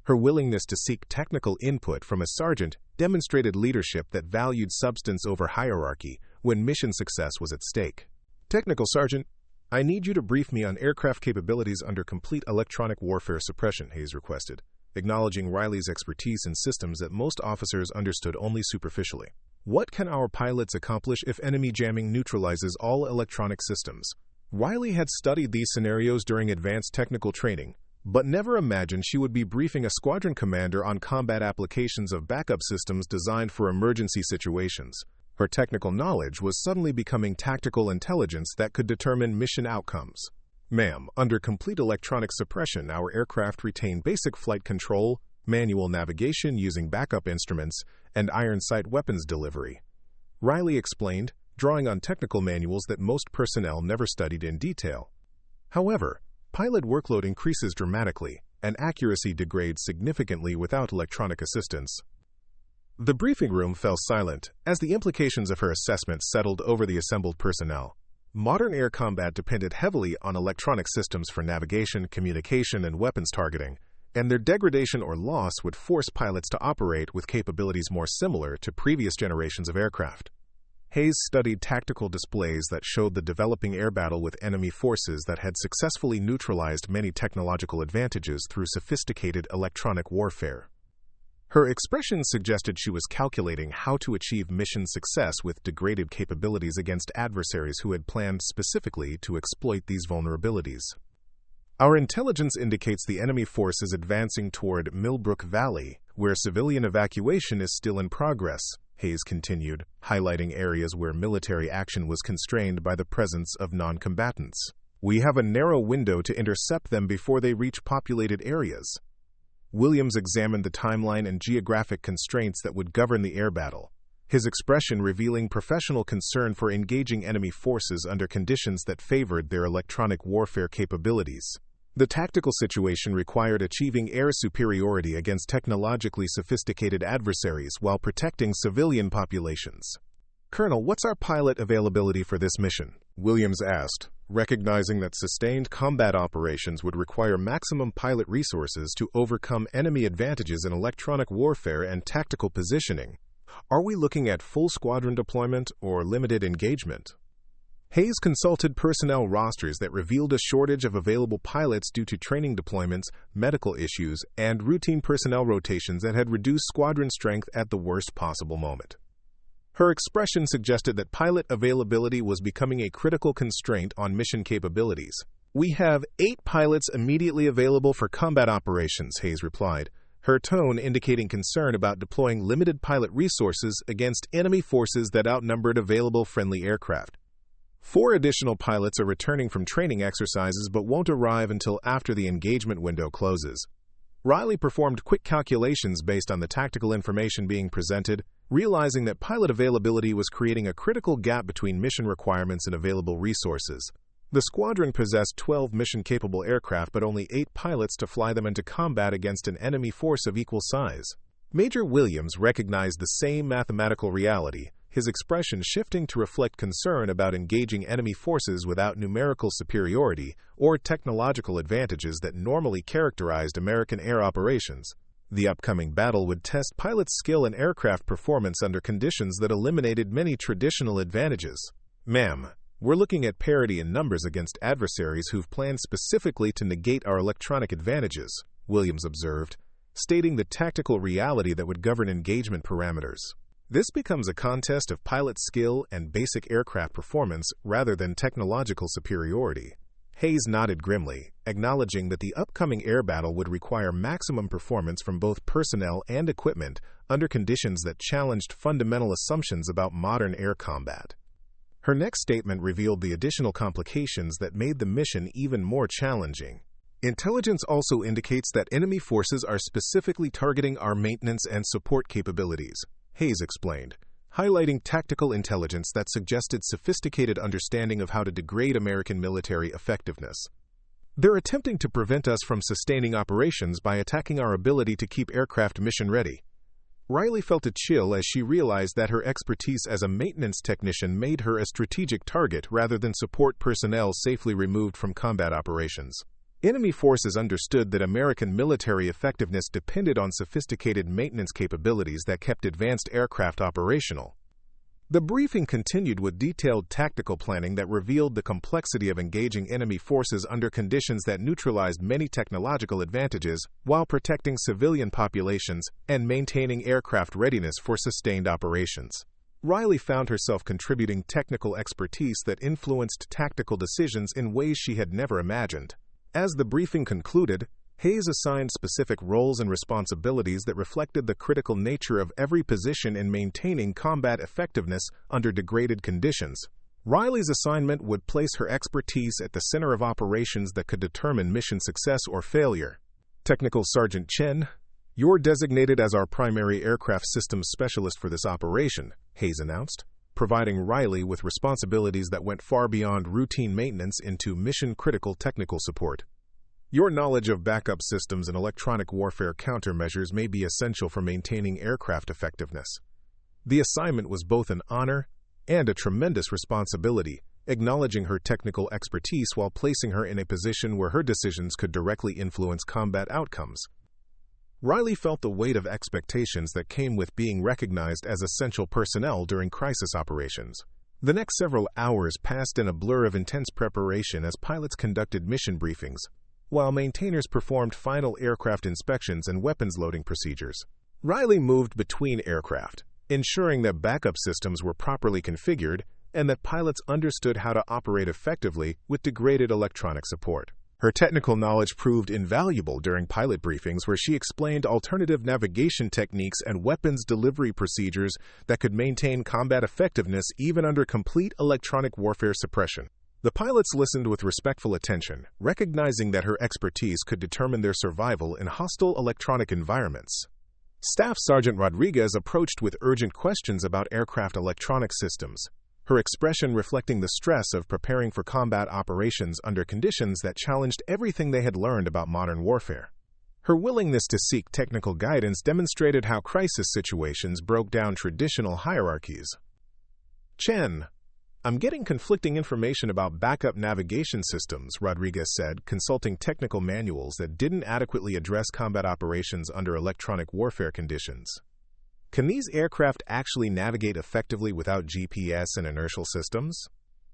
Her willingness to seek technical input from a sergeant demonstrated leadership that valued substance over hierarchy when mission success was at stake. "Technical Sergeant, I need you to brief me on aircraft capabilities under complete electronic warfare suppression," Hayes requested, acknowledging Riley's expertise in systems that most officers understood only superficially. "What can our pilots accomplish if enemy jamming neutralizes all electronic systems?" Riley had studied these scenarios during advanced technical training, but never imagined she would be briefing a squadron commander on combat applications of backup systems designed for emergency situations. Her technical knowledge was suddenly becoming tactical intelligence that could determine mission outcomes. "Ma'am, under complete electronic suppression, our aircraft retain basic flight control, manual navigation using backup instruments, and iron sight weapons delivery," Riley explained, drawing on technical manuals that most personnel never studied in detail. However, pilot workload increases dramatically, and accuracy degrades significantly without electronic assistance. The briefing room fell silent as the implications of her assessment settled over the assembled personnel. Modern air combat depended heavily on electronic systems for navigation, communication, and weapons targeting, and their degradation or loss would force pilots to operate with capabilities more similar to previous generations of aircraft. Hayes studied tactical displays that showed the developing air battle with enemy forces that had successfully neutralized many technological advantages through sophisticated electronic warfare. Her expression suggested she was calculating how to achieve mission success with degraded capabilities against adversaries who had planned specifically to exploit these vulnerabilities. "Our intelligence indicates the enemy force is advancing toward Millbrook Valley, where civilian evacuation is still in progress," Hayes continued, highlighting areas where military action was constrained by the presence of non-combatants. "We have a narrow window to intercept them before they reach populated areas." Williams examined the timeline and geographic constraints that would govern the air battle, his expression revealing professional concern for engaging enemy forces under conditions that favored their electronic warfare capabilities. The tactical situation required achieving air superiority against technologically sophisticated adversaries while protecting civilian populations. "Colonel, what's our pilot availability for this mission?" Williams asked, recognizing that sustained combat operations would require maximum pilot resources to overcome enemy advantages in electronic warfare and tactical positioning. "Are we looking at full squadron deployment or limited engagement?" Hayes consulted personnel rosters that revealed a shortage of available pilots due to training deployments, medical issues, and routine personnel rotations that had reduced squadron strength at the worst possible moment. Her expression suggested that pilot availability was becoming a critical constraint on mission capabilities. "We have 8 pilots immediately available for combat operations," Hayes replied, her tone indicating concern about deploying limited pilot resources against enemy forces that outnumbered available friendly aircraft. 4 additional pilots are returning from training exercises but won't arrive until after the engagement window closes. Riley performed quick calculations based on the tactical information being presented, realizing that pilot availability was creating a critical gap between mission requirements and available resources. The squadron possessed 12 mission-capable aircraft but only 8 pilots to fly them into combat against an enemy force of equal size. Major Williams recognized the same mathematical reality, his expression shifting to reflect concern about engaging enemy forces without numerical superiority or technological advantages that normally characterized American air operations. The upcoming battle would test pilots' skill and aircraft performance under conditions that eliminated many traditional advantages. "Ma'am, we're looking at parity in numbers against adversaries who've planned specifically to negate our electronic advantages," Williams observed, stating the tactical reality that would govern engagement parameters. "This becomes a contest of pilot skill and basic aircraft performance rather than technological superiority." Hayes nodded grimly, acknowledging that the upcoming air battle would require maximum performance from both personnel and equipment under conditions that challenged fundamental assumptions about modern air combat. Her next statement revealed the additional complications that made the mission even more challenging. "Intelligence also indicates that enemy forces are specifically targeting our maintenance and support capabilities," Hayes explained, highlighting tactical intelligence that suggested sophisticated understanding of how to degrade American military effectiveness. "They're attempting to prevent us from sustaining operations by attacking our ability to keep aircraft mission-ready." Riley felt a chill as she realized that her expertise as a maintenance technician made her a strategic target rather than support personnel safely removed from combat operations. Enemy forces understood that American military effectiveness depended on sophisticated maintenance capabilities that kept advanced aircraft operational. The briefing continued with detailed tactical planning that revealed the complexity of engaging enemy forces under conditions that neutralized many technological advantages while protecting civilian populations and maintaining aircraft readiness for sustained operations. Riley found herself contributing technical expertise that influenced tactical decisions in ways she had never imagined. As the briefing concluded, Hayes assigned specific roles and responsibilities that reflected the critical nature of every position in maintaining combat effectiveness under degraded conditions. Riley's assignment would place her expertise at the center of operations that could determine mission success or failure. "Technical Sergeant Chen, you're designated as our primary aircraft systems specialist for this operation," Hayes announced, providing Riley with responsibilities that went far beyond routine maintenance into mission-critical technical support. "Your knowledge of backup systems and electronic warfare countermeasures may be essential for maintaining aircraft effectiveness." The assignment was both an honor and a tremendous responsibility, acknowledging her technical expertise while placing her in a position where her decisions could directly influence combat outcomes. Riley felt the weight of expectations that came with being recognized as essential personnel during crisis operations. The next several hours passed in a blur of intense preparation as pilots conducted mission briefings, while maintainers performed final aircraft inspections and weapons loading procedures. Riley moved between aircraft, ensuring that backup systems were properly configured and that pilots understood how to operate effectively with degraded electronic support. Her technical knowledge proved invaluable during pilot briefings where she explained alternative navigation techniques and weapons delivery procedures that could maintain combat effectiveness even under complete electronic warfare suppression. The pilots listened with respectful attention, recognizing that her expertise could determine their survival in hostile electronic environments. Staff Sergeant Rodriguez approached with urgent questions about aircraft electronic systems, her expression reflecting the stress of preparing for combat operations under conditions that challenged everything they had learned about modern warfare. Her willingness to seek technical guidance demonstrated how crisis situations broke down traditional hierarchies. Chen, I'm getting conflicting information about backup navigation systems, Rodriguez said, consulting technical manuals that didn't adequately address combat operations under electronic warfare conditions. Can these aircraft actually navigate effectively without GPS and inertial systems?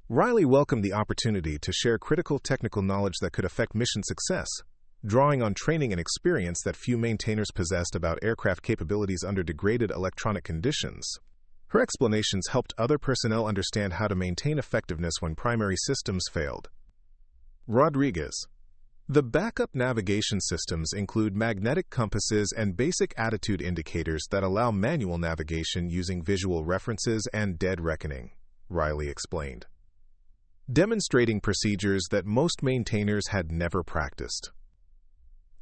Riley welcomed the opportunity to share critical technical knowledge that could affect mission success, drawing on training and experience that few maintainers possessed about aircraft capabilities under degraded electronic conditions. Her explanations helped other personnel understand how to maintain effectiveness when primary systems failed. Rodriguez. The backup navigation systems include magnetic compasses and basic attitude indicators that allow manual navigation using visual references and dead reckoning, Riley explained, demonstrating procedures that most maintainers had never practiced.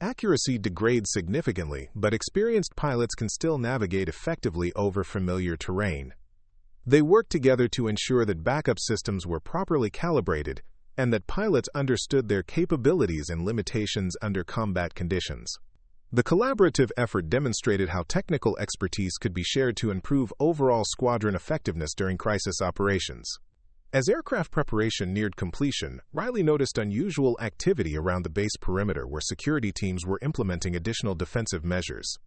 Accuracy degrades significantly, but experienced pilots can still navigate effectively over familiar terrain. They work together to ensure that backup systems were properly calibrated and that pilots understood their capabilities and limitations under combat conditions. The collaborative effort demonstrated how technical expertise could be shared to improve overall squadron effectiveness during crisis operations. As aircraft preparation neared completion, Riley noticed unusual activity around the base perimeter where security teams were implementing additional defensive measures.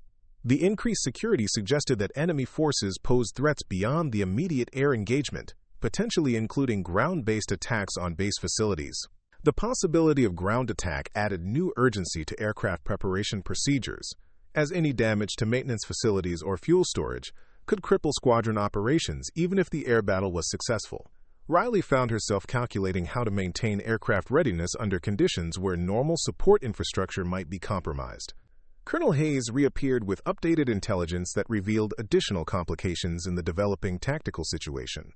The increased security suggested that enemy forces posed threats beyond the immediate air engagement, potentially including ground-based attacks on base facilities. The possibility of ground attack added new urgency to aircraft preparation procedures, as any damage to maintenance facilities or fuel storage could cripple squadron operations even if the air battle was successful. Riley found herself calculating how to maintain aircraft readiness under conditions where normal support infrastructure might be compromised. Colonel Hayes reappeared with updated intelligence that revealed additional complications in the developing tactical situation.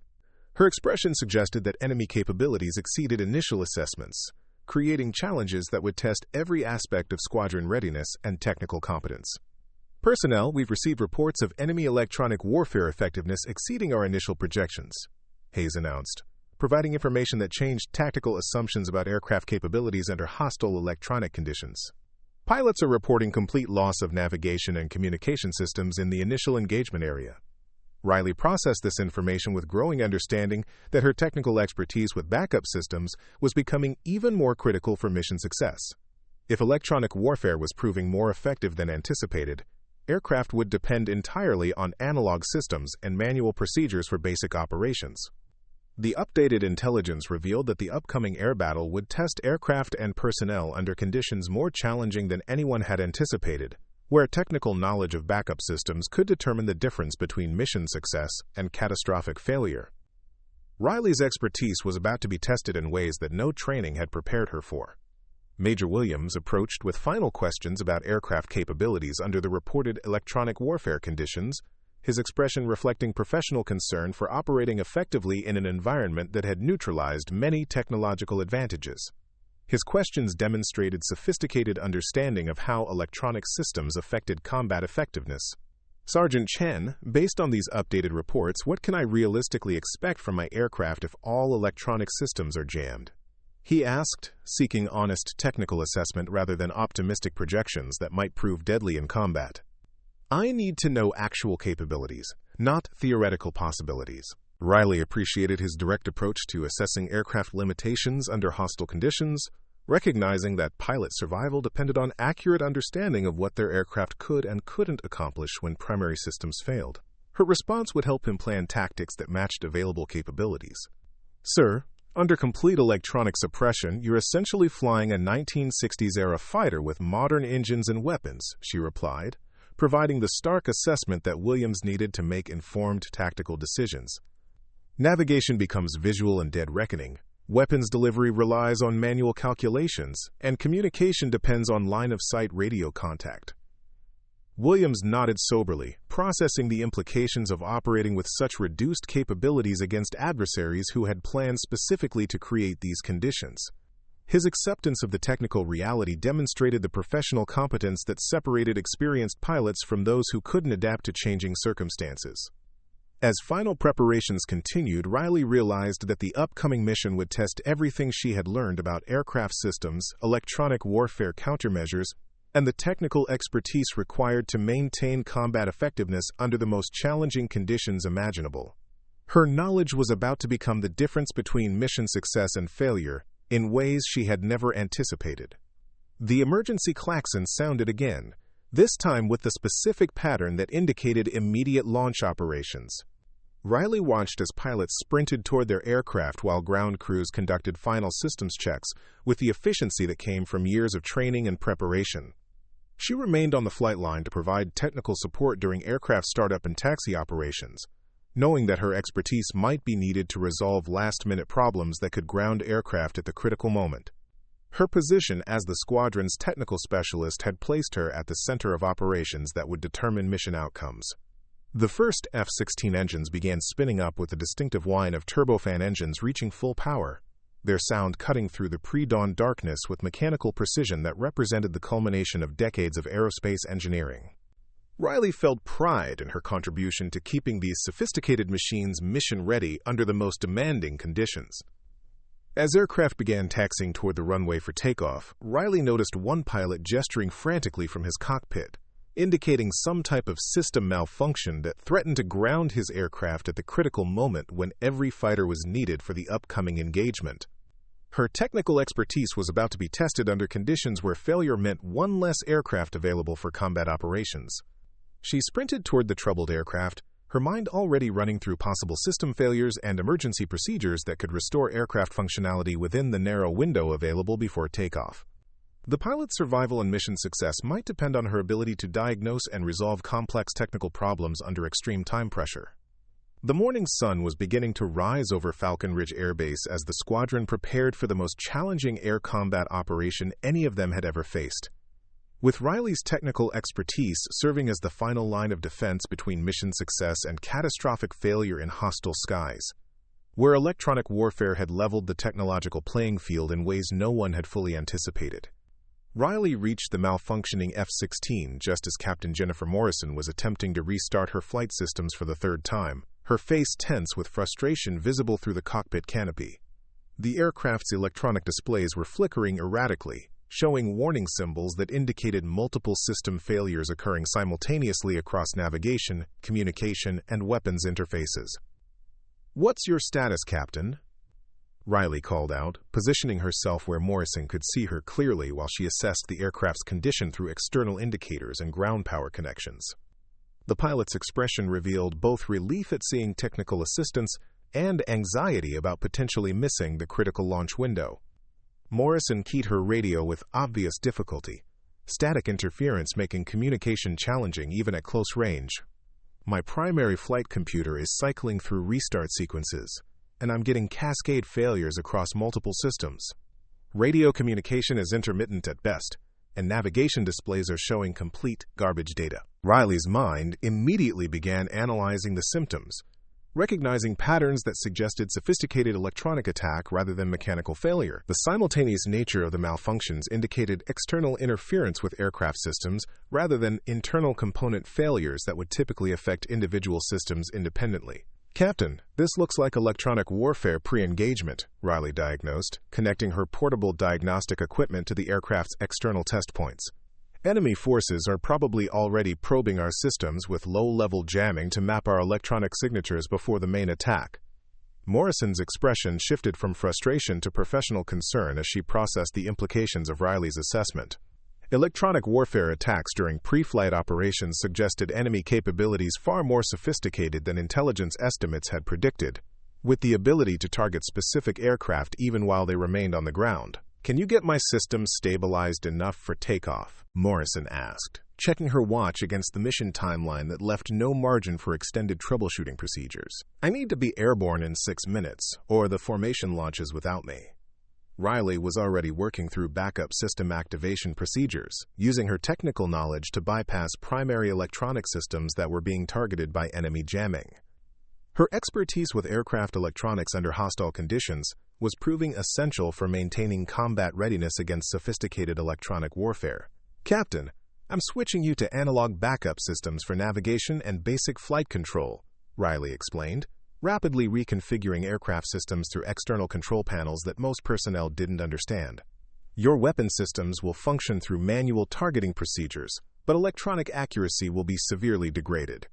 Her expression suggested that enemy capabilities exceeded initial assessments, creating challenges that would test every aspect of squadron readiness and technical competence. Personnel, we've received reports of enemy electronic warfare effectiveness exceeding our initial projections, Hayes announced, providing information that changed tactical assumptions about aircraft capabilities under hostile electronic conditions. Pilots are reporting complete loss of navigation and communication systems in the initial engagement area. Riley processed this information with growing understanding that her technical expertise with backup systems was becoming even more critical for mission success. If electronic warfare was proving more effective than anticipated, aircraft would depend entirely on analog systems and manual procedures for basic operations. The updated intelligence revealed that the upcoming air battle would test aircraft and personnel under conditions more challenging than anyone had anticipated, where technical knowledge of backup systems could determine the difference between mission success and catastrophic failure. Riley's expertise was about to be tested in ways that no training had prepared her for. Major Williams approached with final questions about aircraft capabilities under the reported electronic warfare conditions, his expression reflecting professional concern for operating effectively in an environment that had neutralized many technological advantages. His questions demonstrated sophisticated understanding of how electronic systems affected combat effectiveness. Sergeant Chen, based on these updated reports, what can I realistically expect from my aircraft if all electronic systems are jammed? He asked, seeking honest technical assessment rather than optimistic projections that might prove deadly in combat. I need to know actual capabilities, not theoretical possibilities. Riley appreciated his direct approach to assessing aircraft limitations under hostile conditions, recognizing that pilot survival depended on accurate understanding of what their aircraft could and couldn't accomplish when primary systems failed. Her response would help him plan tactics that matched available capabilities. Sir, under complete electronic suppression, you're essentially flying a 1960s-era fighter with modern engines and weapons, she replied, providing the stark assessment that Williams needed to make informed tactical decisions. Navigation becomes visual and dead reckoning. Weapons delivery relies on manual calculations, and communication depends on line-of-sight radio contact. Williams nodded soberly, processing the implications of operating with such reduced capabilities against adversaries who had planned specifically to create these conditions. His acceptance of the technical reality demonstrated the professional competence that separated experienced pilots from those who couldn't adapt to changing circumstances. As final preparations continued, Riley realized that the upcoming mission would test everything she had learned about aircraft systems, electronic warfare countermeasures, and the technical expertise required to maintain combat effectiveness under the most challenging conditions imaginable. Her knowledge was about to become the difference between mission success and failure, in ways she had never anticipated. The emergency klaxon sounded again, this time with the specific pattern that indicated immediate launch operations. Riley watched as pilots sprinted toward their aircraft while ground crews conducted final systems checks with the efficiency that came from years of training and preparation. She remained on the flight line to provide technical support during aircraft startup and taxi operations, knowing that her expertise might be needed to resolve last-minute problems that could ground aircraft at the critical moment. Her position as the squadron's technical specialist had placed her at the center of operations that would determine mission outcomes. The first F-16 engines began spinning up with the distinctive whine of turbofan engines reaching full power, their sound cutting through the pre-dawn darkness with mechanical precision that represented the culmination of decades of aerospace engineering. Riley felt pride in her contribution to keeping these sophisticated machines mission-ready under the most demanding conditions. As aircraft began taxiing toward the runway for takeoff, Riley noticed one pilot gesturing frantically from his cockpit, indicating some type of system malfunction that threatened to ground his aircraft at the critical moment when every fighter was needed for the upcoming engagement. Her technical expertise was about to be tested under conditions where failure meant one less aircraft available for combat operations. She sprinted toward the troubled aircraft, her mind already running through possible system failures and emergency procedures that could restore aircraft functionality within the narrow window available before takeoff. The pilot's survival and mission success might depend on her ability to diagnose and resolve complex technical problems under extreme time pressure. The morning sun was beginning to rise over Falcon Ridge Air Base as the squadron prepared for the most challenging air combat operation any of them had ever faced. With Riley's technical expertise serving as the final line of defense between mission success and catastrophic failure in hostile skies, where electronic warfare had leveled the technological playing field in ways no one had fully anticipated. Riley reached the malfunctioning F-16 just as Captain Jennifer Morrison was attempting to restart her flight systems for the third time, her face tense with frustration visible through the cockpit canopy. The aircraft's electronic displays were flickering erratically, showing warning symbols that indicated multiple system failures occurring simultaneously across navigation, communication, and weapons interfaces. "What's your status, Captain?" Riley called out, positioning herself where Morrison could see her clearly while she assessed the aircraft's condition through external indicators and ground power connections. The pilot's expression revealed both relief at seeing technical assistance and anxiety about potentially missing the critical launch window. Morrison keyed her radio with obvious difficulty, static interference making communication challenging even at close range. "My primary flight computer is cycling through restart sequences, and I'm getting cascade failures across multiple systems. Radio communication is intermittent at best, and navigation displays are showing complete garbage data." Riley's mind immediately began analyzing the symptoms, recognizing patterns that suggested sophisticated electronic attack rather than mechanical failure. The simultaneous nature of the malfunctions indicated external interference with aircraft systems rather than internal component failures that would typically affect individual systems independently. "Captain, this looks like electronic warfare pre-engagement," Riley diagnosed, connecting her portable diagnostic equipment to the aircraft's external test points. "Enemy forces are probably already probing our systems with low-level jamming to map our electronic signatures before the main attack." Morrison's expression shifted from frustration to professional concern as she processed the implications of Riley's assessment. Electronic warfare attacks during pre-flight operations suggested enemy capabilities far more sophisticated than intelligence estimates had predicted, with the ability to target specific aircraft even while they remained on the ground. "Can you get my system stabilized enough for takeoff?" Morrison asked, checking her watch against the mission timeline that left no margin for extended troubleshooting procedures. "I need to be airborne in 6 minutes, or the formation launches without me." Riley was already working through backup system activation procedures, using her technical knowledge to bypass primary electronic systems that were being targeted by enemy jamming. Her expertise with aircraft electronics under hostile conditions was proving essential for maintaining combat readiness against sophisticated electronic warfare. "Captain, I'm switching you to analog backup systems for navigation and basic flight control," Riley explained, rapidly reconfiguring aircraft systems through external control panels that most personnel didn't understand. "Your weapon systems will function through manual targeting procedures, but electronic accuracy will be severely degraded."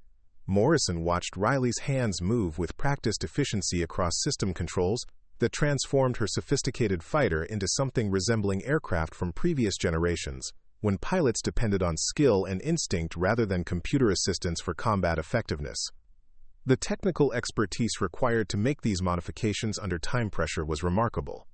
Morrison watched Riley's hands move with practiced efficiency across system controls that transformed her sophisticated fighter into something resembling aircraft from previous generations, when pilots depended on skill and instinct rather than computer assistance for combat effectiveness. The technical expertise required to make these modifications under time pressure was remarkable.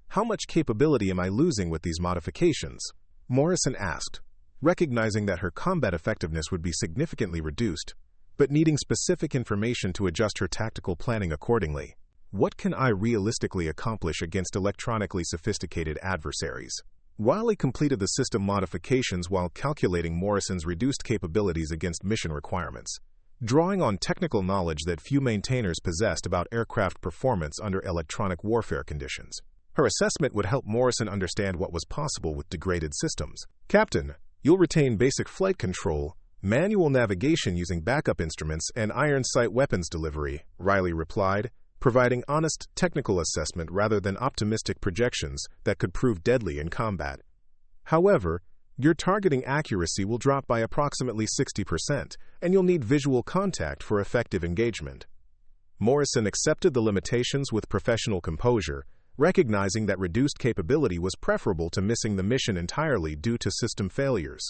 "How much capability am I losing with these modifications?" Morrison asked, recognizing that her combat effectiveness would be significantly reduced, but needing specific information to adjust her tactical planning accordingly. "What can I realistically accomplish against electronically sophisticated adversaries?" Riley completed the system modifications while calculating Morrison's reduced capabilities against mission requirements, drawing on technical knowledge that few maintainers possessed about aircraft performance under electronic warfare conditions. Her assessment would help Morrison understand what was possible with degraded systems. "Captain, you'll retain basic flight control, manual navigation using backup instruments, and iron sight weapons delivery," Riley replied, providing honest technical assessment rather than optimistic projections that could prove deadly in combat. "However, your targeting accuracy will drop by approximately 60%, and you'll need visual contact for effective engagement." Morrison accepted the limitations with professional composure, recognizing that reduced capability was preferable to missing the mission entirely due to system failures.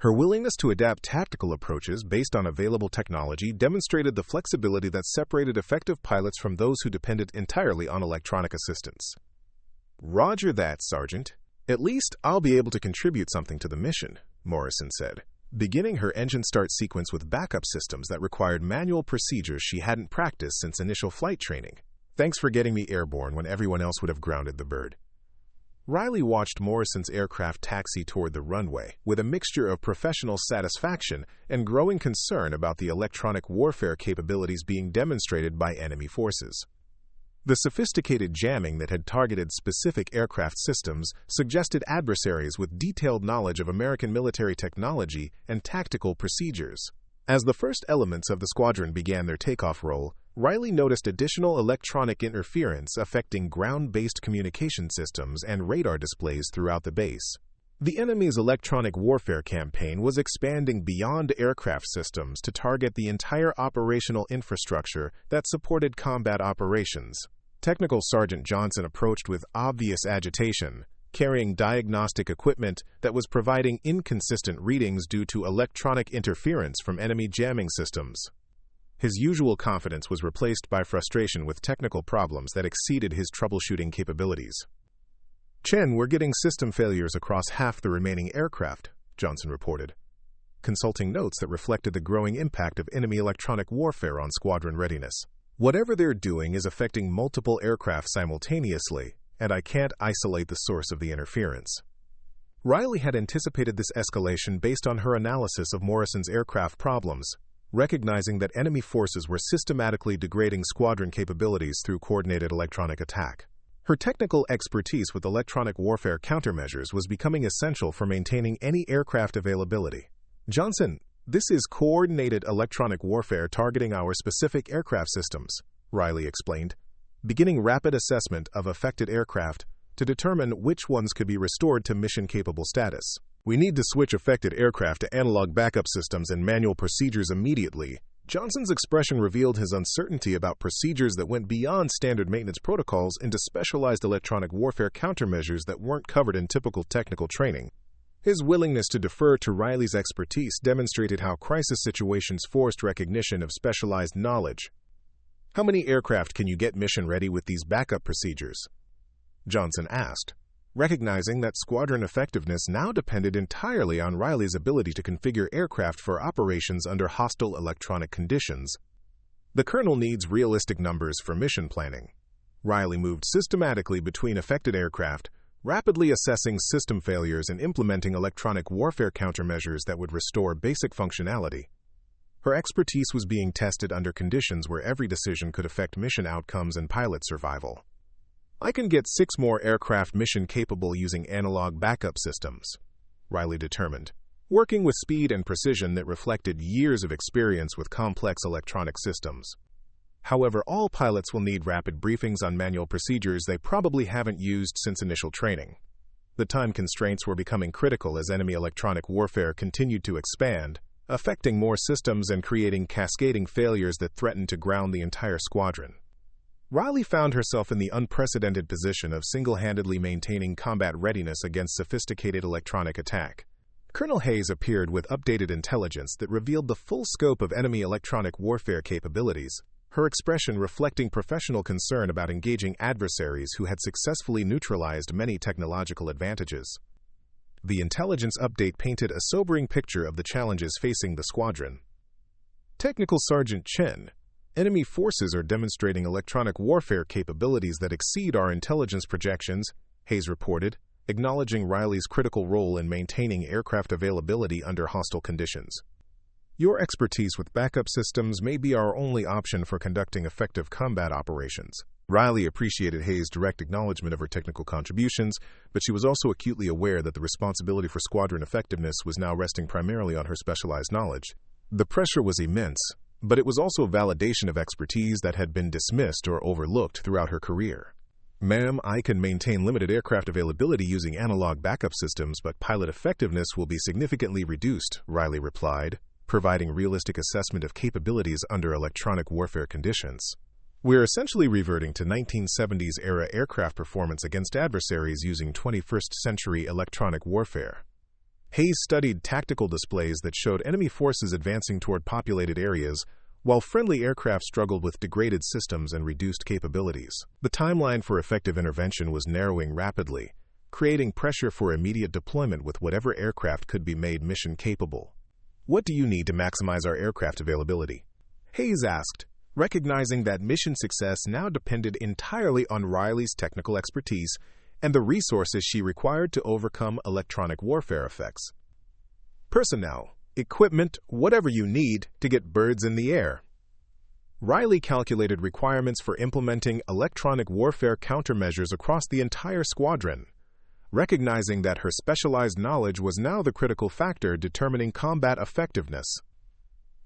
Her willingness to adapt tactical approaches based on available technology demonstrated the flexibility that separated effective pilots from those who depended entirely on electronic assistance. "Roger that, Sergeant. At least I'll be able to contribute something to the mission," Morrison said, beginning her engine start sequence with backup systems that required manual procedures she hadn't practiced since initial flight training. "Thanks for getting me airborne when everyone else would have grounded the bird." Riley watched Morrison's aircraft taxi toward the runway, with a mixture of professional satisfaction and growing concern about the electronic warfare capabilities being demonstrated by enemy forces. The sophisticated jamming that had targeted specific aircraft systems suggested adversaries with detailed knowledge of American military technology and tactical procedures. As the first elements of the squadron began their takeoff roll, Riley noticed additional electronic interference affecting ground-based communication systems and radar displays throughout the base. The enemy's electronic warfare campaign was expanding beyond aircraft systems to target the entire operational infrastructure that supported combat operations. Technical Sergeant Johnson approached with obvious agitation, carrying diagnostic equipment that was providing inconsistent readings due to electronic interference from enemy jamming systems. His usual confidence was replaced by frustration with technical problems that exceeded his troubleshooting capabilities. "Chen, we're getting system failures across half the remaining aircraft," Johnson reported, consulting notes that reflected the growing impact of enemy electronic warfare on squadron readiness. "Whatever they're doing is affecting multiple aircraft simultaneously, and I can't isolate the source of the interference." Riley had anticipated this escalation based on her analysis of Morrison's aircraft problems, recognizing that enemy forces were systematically degrading squadron capabilities through coordinated electronic attack. Her technical expertise with electronic warfare countermeasures was becoming essential for maintaining any aircraft availability. "Johnson, this is coordinated electronic warfare targeting our specific aircraft systems," Riley explained, beginning rapid assessment of affected aircraft to determine which ones could be restored to mission-capable status. "We need to switch affected aircraft to analog backup systems and manual procedures immediately." Johnson's expression revealed his uncertainty about procedures that went beyond standard maintenance protocols into specialized electronic warfare countermeasures that weren't covered in typical technical training. His willingness to defer to Riley's expertise demonstrated how crisis situations forced recognition of specialized knowledge. "How many aircraft can you get mission-ready with these backup procedures?" Johnson asked, recognizing that squadron effectiveness now depended entirely on Riley's ability to configure aircraft for operations under hostile electronic conditions. "The Colonel needs realistic numbers for mission planning." Riley moved systematically between affected aircraft, rapidly assessing system failures and implementing electronic warfare countermeasures that would restore basic functionality. Her expertise was being tested under conditions where every decision could affect mission outcomes and pilot survival. "I can get 6 more aircraft mission-capable using analog backup systems," Riley determined, working with speed and precision that reflected years of experience with complex electronic systems. However, all pilots will need rapid briefings on manual procedures they probably haven't used since initial training. The time constraints were becoming critical as enemy electronic warfare continued to expand, affecting more systems and creating cascading failures that threatened to ground the entire squadron. Riley found herself in the unprecedented position of single-handedly maintaining combat readiness against sophisticated electronic attack. Colonel Hayes appeared with updated intelligence that revealed the full scope of enemy electronic warfare capabilities, her expression reflecting professional concern about engaging adversaries who had successfully neutralized many technological advantages. The intelligence update painted a sobering picture of the challenges facing the squadron. Technical Sergeant Chen, enemy forces are demonstrating electronic warfare capabilities that exceed our intelligence projections, Hayes reported, acknowledging Riley's critical role in maintaining aircraft availability under hostile conditions. "Your expertise with backup systems may be our only option for conducting effective combat operations." Riley appreciated Hayes' direct acknowledgement of her technical contributions, but she was also acutely aware that the responsibility for squadron effectiveness was now resting primarily on her specialized knowledge. The pressure was immense, but it was also validation of expertise that had been dismissed or overlooked throughout her career. "Ma'am, I can maintain limited aircraft availability using analog backup systems, but pilot effectiveness will be significantly reduced," Riley replied, providing realistic assessment of capabilities under electronic warfare conditions. "We're essentially reverting to 1970s-era aircraft performance against adversaries using 21st-century electronic warfare." Hayes studied tactical displays that showed enemy forces advancing toward populated areas, while friendly aircraft struggled with degraded systems and reduced capabilities. The timeline for effective intervention was narrowing rapidly, creating pressure for immediate deployment with whatever aircraft could be made mission-capable. "What do you need to maximize our aircraft availability?" Hayes asked, recognizing that mission success now depended entirely on Riley's technical expertise and the resources she required to overcome electronic warfare effects. "Personnel, equipment, whatever you need to get birds in the air." Riley calculated requirements for implementing electronic warfare countermeasures across the entire squadron, recognizing that her specialized knowledge was now the critical factor determining combat effectiveness.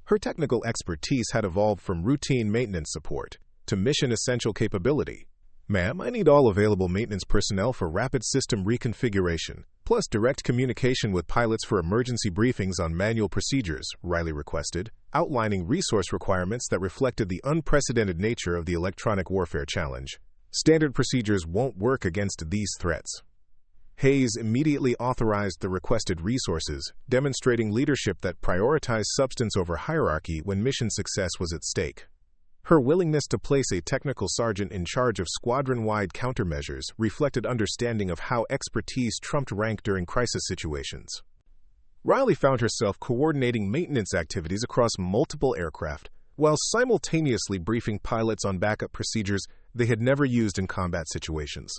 Her technical expertise had evolved from routine maintenance support to mission-essential capability. "Ma'am, I need all available maintenance personnel for rapid system reconfiguration, plus direct communication with pilots for emergency briefings on manual procedures," Riley requested, outlining resource requirements that reflected the unprecedented nature of the electronic warfare challenge. "Standard procedures won't work against these threats." Hayes immediately authorized the requested resources, demonstrating leadership that prioritized substance over hierarchy when mission success was at stake. Her willingness to place a technical sergeant in charge of squadron-wide countermeasures reflected understanding of how expertise trumped rank during crisis situations. Riley found herself coordinating maintenance activities across multiple aircraft, while simultaneously briefing pilots on backup procedures they had never used in combat situations.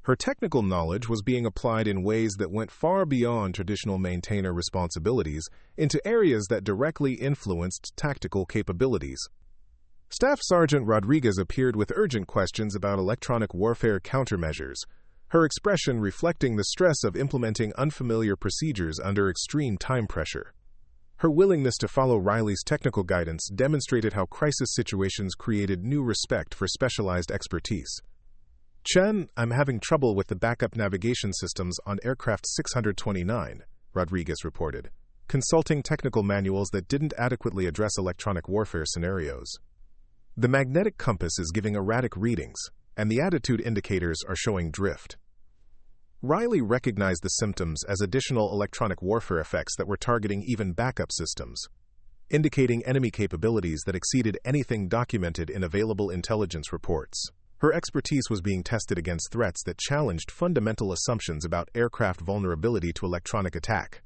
Her technical knowledge was being applied in ways that went far beyond traditional maintainer responsibilities into areas that directly influenced tactical capabilities. Staff Sergeant Rodriguez appeared with urgent questions about electronic warfare countermeasures, her expression reflecting the stress of implementing unfamiliar procedures under extreme time pressure. Her willingness to follow Riley's technical guidance demonstrated how crisis situations created new respect for specialized expertise. "Chen, I'm having trouble with the backup navigation systems on aircraft 629, Rodriguez reported, consulting technical manuals that didn't adequately address electronic warfare scenarios. "The magnetic compass is giving erratic readings, and the attitude indicators are showing drift." Riley recognized the symptoms as additional electronic warfare effects that were targeting even backup systems, indicating enemy capabilities that exceeded anything documented in available intelligence reports. Her expertise was being tested against threats that challenged fundamental assumptions about aircraft vulnerability to electronic attack.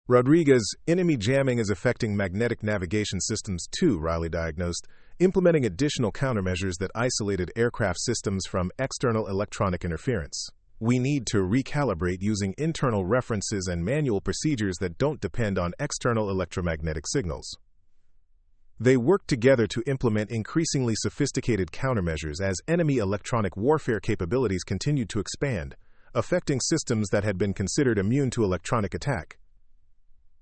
Rodriguez, enemy jamming is affecting magnetic navigation systems too, Riley diagnosed, implementing additional countermeasures that isolated aircraft systems from external electronic interference. "We need to recalibrate using internal references and manual procedures that don't depend on external electromagnetic signals." They worked together to implement increasingly sophisticated countermeasures as enemy electronic warfare capabilities continued to expand, affecting systems that had been considered immune to electronic attack.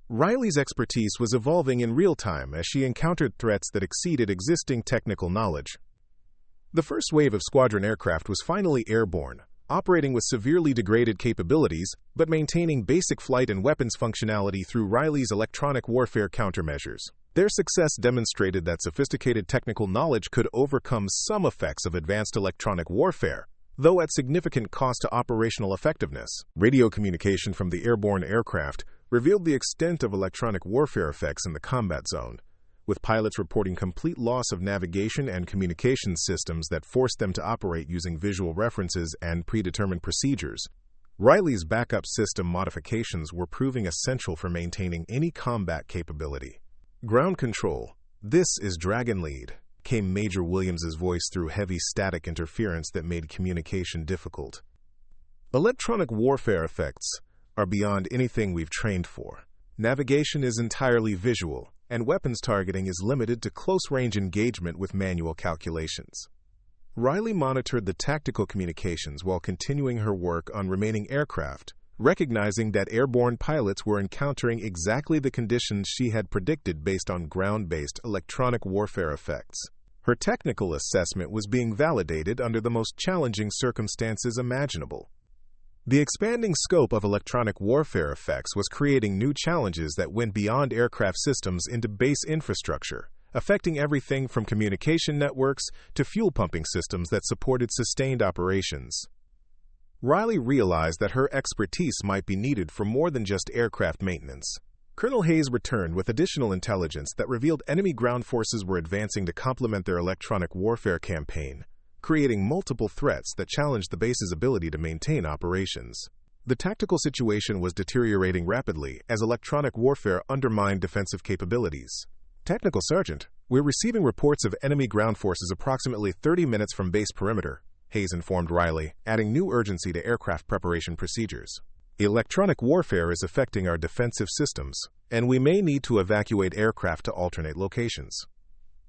Riley's expertise was evolving in real time as she encountered threats that exceeded existing technical knowledge. The first wave of squadron aircraft was finally airborne, operating with severely degraded capabilities, but maintaining basic flight and weapons functionality through Riley's electronic warfare countermeasures. Their success demonstrated that sophisticated technical knowledge could overcome some effects of advanced electronic warfare, though at significant cost to operational effectiveness. Radio communication from the airborne aircraft revealed the extent of electronic warfare effects in the combat zone, with pilots reporting complete loss of navigation and communication systems that forced them to operate using visual references and predetermined procedures. Riley's backup system modifications were proving essential for maintaining any combat capability. Ground control. This is Dragon Lead, came Major Williams's voice through heavy static interference that made communication difficult. Electronic warfare effects are beyond anything we've trained for. Navigation is entirely visual, and weapons targeting is limited to close-range engagement with manual calculations. Riley monitored the tactical communications while continuing her work on remaining aircraft, recognizing that airborne pilots were encountering exactly the conditions she had predicted based on ground-based electronic warfare effects. Her technical assessment was being validated under the most challenging circumstances imaginable. The expanding scope of electronic warfare effects was creating new challenges that went beyond aircraft systems into base infrastructure, affecting everything from communication networks to fuel pumping systems that supported sustained operations. Riley realized that her expertise might be needed for more than just aircraft maintenance. Colonel Hayes returned with additional intelligence that revealed enemy ground forces were advancing to complement their electronic warfare campaign, creating multiple threats that challenged the base's ability to maintain operations. The tactical situation was deteriorating rapidly as electronic warfare undermined defensive capabilities. Technical Sergeant, we're receiving reports of enemy ground forces approximately 30 minutes from base perimeter, Hayes informed Riley, adding new urgency to aircraft preparation procedures. Electronic warfare is affecting our defensive systems, and we may need to evacuate aircraft to alternate locations.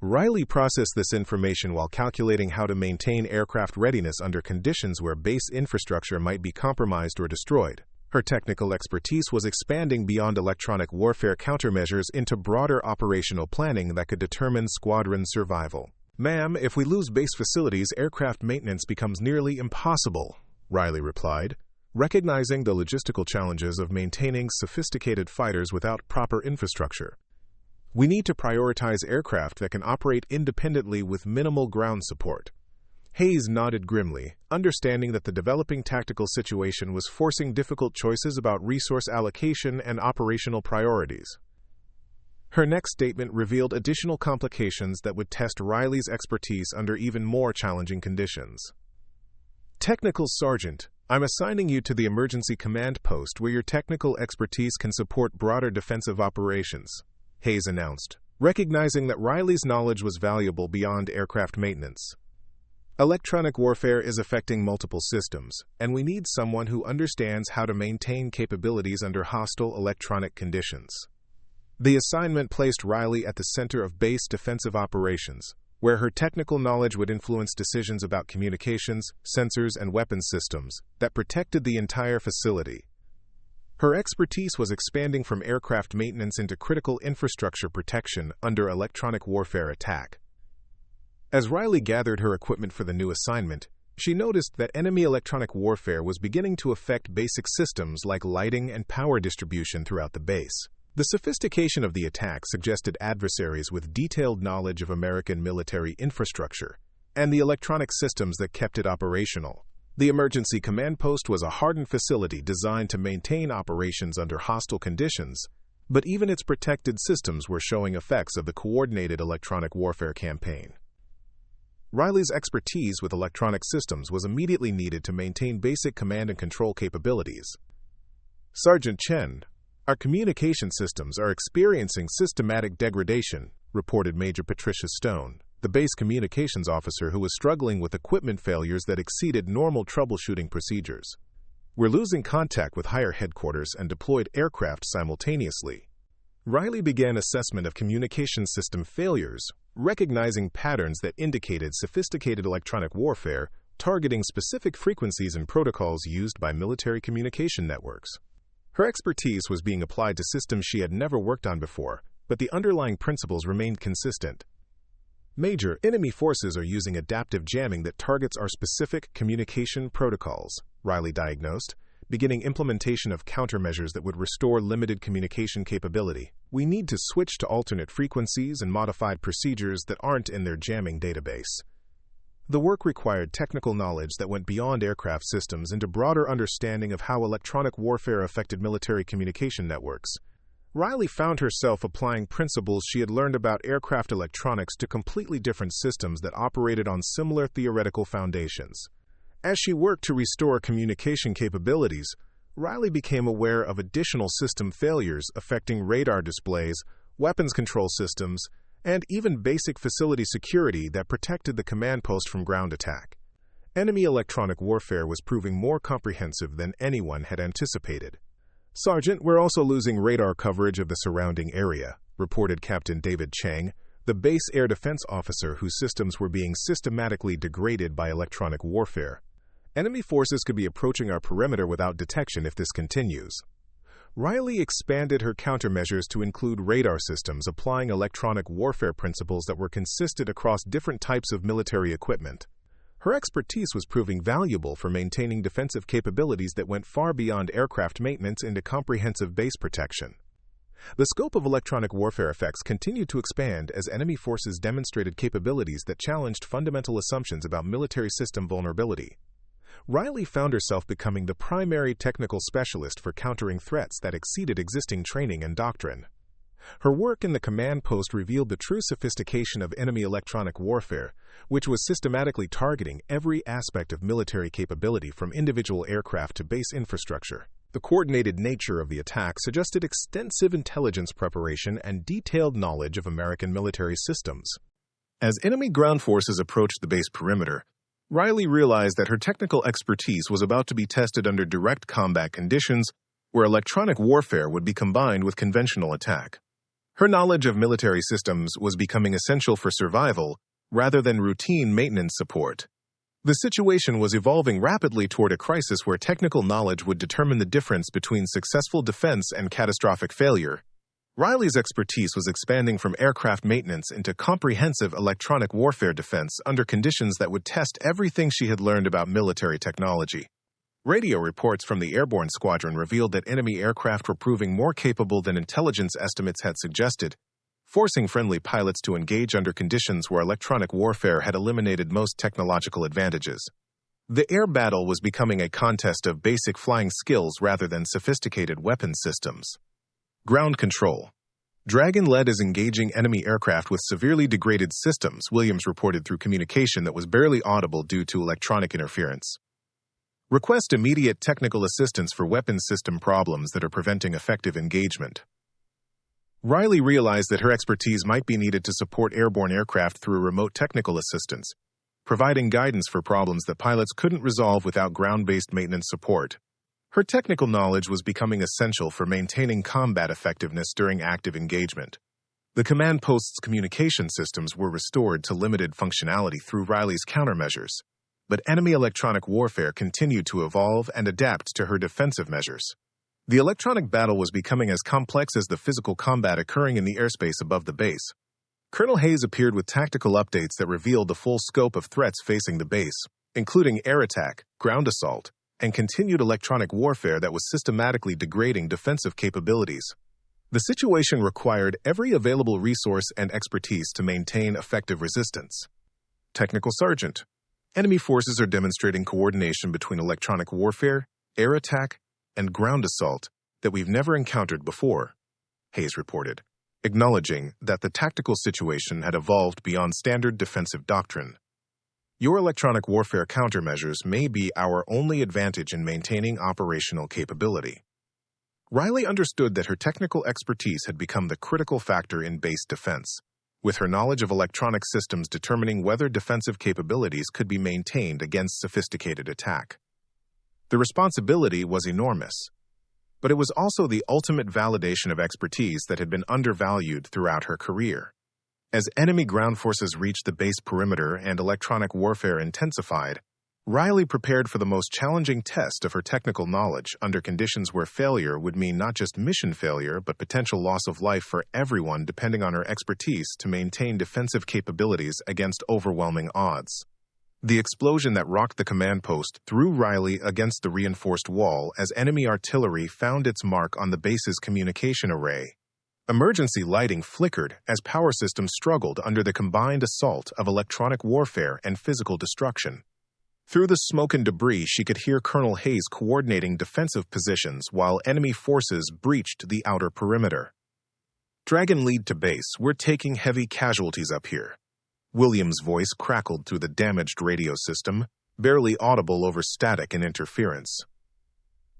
Riley processed this information while calculating how to maintain aircraft readiness under conditions where base infrastructure might be compromised or destroyed. Her technical expertise was expanding beyond electronic warfare countermeasures into broader operational planning that could determine squadron survival. "Ma'am, if we lose base facilities, aircraft maintenance becomes nearly impossible," Riley replied, recognizing the logistical challenges of maintaining sophisticated fighters without proper infrastructure. "We need to prioritize aircraft that can operate independently with minimal ground support." Hayes nodded grimly, understanding that the developing tactical situation was forcing difficult choices about resource allocation and operational priorities. Her next statement revealed additional complications that would test Riley's expertise under even more challenging conditions. "Technical Sergeant, I'm assigning you to the Emergency Command Post where your technical expertise can support broader defensive operations," Hayes announced, recognizing that Riley's knowledge was valuable beyond aircraft maintenance. "Electronic warfare is affecting multiple systems, and we need someone who understands how to maintain capabilities under hostile electronic conditions." The assignment placed Riley at the center of base defensive operations, where her technical knowledge would influence decisions about communications, sensors, and weapons systems that protected the entire facility. Her expertise was expanding from aircraft maintenance into critical infrastructure protection under electronic warfare attack. As Riley gathered her equipment for the new assignment, she noticed that enemy electronic warfare was beginning to affect basic systems like lighting and power distribution throughout the base. The sophistication of the attack suggested adversaries with detailed knowledge of American military infrastructure and the electronic systems that kept it operational. The Emergency Command Post was a hardened facility designed to maintain operations under hostile conditions, but even its protected systems were showing effects of the coordinated electronic warfare campaign. Riley's expertise with electronic systems was immediately needed to maintain basic command and control capabilities. "Sergeant Chen, our communication systems are experiencing systematic degradation," reported Major Patricia Stone, the base communications officer who was struggling with equipment failures that exceeded normal troubleshooting procedures. "We're losing contact with higher headquarters and deployed aircraft simultaneously." Riley began assessment of communication system failures, recognizing patterns that indicated sophisticated electronic warfare targeting specific frequencies and protocols used by military communication networks. Her expertise was being applied to systems she had never worked on before, but the underlying principles remained consistent. Major enemy forces are using adaptive jamming that targets our specific communication protocols, Riley diagnosed, beginning implementation of countermeasures that would restore limited communication capability. We need to switch to alternate frequencies and modified procedures that aren't in their jamming database. The work required technical knowledge that went beyond aircraft systems into broader understanding of how electronic warfare affected military communication networks. Riley found herself applying principles she had learned about aircraft electronics to completely different systems that operated on similar theoretical foundations. As she worked to restore communication capabilities, Riley became aware of additional system failures affecting radar displays, weapons control systems, and even basic facility security that protected the command post from ground attack. Enemy electronic warfare was proving more comprehensive than anyone had anticipated. "Sergeant, we're also losing radar coverage of the surrounding area," reported Captain David Chang, the base air defense officer whose systems were being systematically degraded by electronic warfare. "Enemy forces could be approaching our perimeter without detection if this continues." Riley expanded her countermeasures to include radar systems applying electronic warfare principles that were consistent across different types of military equipment. Her expertise was proving valuable for maintaining defensive capabilities that went far beyond aircraft maintenance into comprehensive base protection. The scope of electronic warfare effects continued to expand as enemy forces demonstrated capabilities that challenged fundamental assumptions about military system vulnerability. Riley found herself becoming the primary technical specialist for countering threats that exceeded existing training and doctrine. Her work in the command post revealed the true sophistication of enemy electronic warfare, which was systematically targeting every aspect of military capability from individual aircraft to base infrastructure. The coordinated nature of the attack suggested extensive intelligence preparation and detailed knowledge of American military systems. As enemy ground forces approached the base perimeter, Riley realized that her technical expertise was about to be tested under direct combat conditions where electronic warfare would be combined with conventional attack. Her knowledge of military systems was becoming essential for survival rather than routine maintenance support. The situation was evolving rapidly toward a crisis where technical knowledge would determine the difference between successful defense and catastrophic failure. Riley's expertise was expanding from aircraft maintenance into comprehensive electronic warfare defense under conditions that would test everything she had learned about military technology. Radio reports from the airborne squadron revealed that enemy aircraft were proving more capable than intelligence estimates had suggested, forcing friendly pilots to engage under conditions where electronic warfare had eliminated most technological advantages. The air battle was becoming a contest of basic flying skills rather than sophisticated weapons systems. Ground control. Dragon led as engaging enemy aircraft with severely degraded systems, Williams reported through communication that was barely audible due to electronic interference. Request immediate technical assistance for weapons system problems that are preventing effective engagement. Riley realized that her expertise might be needed to support airborne aircraft through remote technical assistance, providing guidance for problems that pilots couldn't resolve without ground-based maintenance support. Her technical knowledge was becoming essential for maintaining combat effectiveness during active engagement. The command post's communication systems were restored to limited functionality through Riley's countermeasures, but enemy electronic warfare continued to evolve and adapt to her defensive measures. The electronic battle was becoming as complex as the physical combat occurring in the airspace above the base. Colonel Hayes appeared with tactical updates that revealed the full scope of threats facing the base, including air attack, ground assault, and continued electronic warfare that was systematically degrading defensive capabilities. The situation required every available resource and expertise to maintain effective resistance. Technical Sergeant. Enemy forces are demonstrating coordination between electronic warfare, air attack, and ground assault that we've never encountered before, Hayes reported, acknowledging that the tactical situation had evolved beyond standard defensive doctrine. Your electronic warfare countermeasures may be our only advantage in maintaining operational capability. Riley understood that her technical expertise had become the critical factor in base defense, with her knowledge of electronic systems determining whether defensive capabilities could be maintained against sophisticated attack. The responsibility was enormous, but it was also the ultimate validation of expertise that had been undervalued throughout her career. As enemy ground forces reached the base perimeter and electronic warfare intensified, Riley prepared for the most challenging test of her technical knowledge under conditions where failure would mean not just mission failure but potential loss of life for everyone depending on her expertise to maintain defensive capabilities against overwhelming odds. The explosion that rocked the command post threw Riley against the reinforced wall as enemy artillery found its mark on the base's communication array. Emergency lighting flickered as power systems struggled under the combined assault of electronic warfare and physical destruction. Through the smoke and debris, she could hear Colonel Hayes coordinating defensive positions while enemy forces breached the outer perimeter. "Dragon lead to base. We're taking heavy casualties up here." Williams' voice crackled through the damaged radio system, barely audible over static and interference.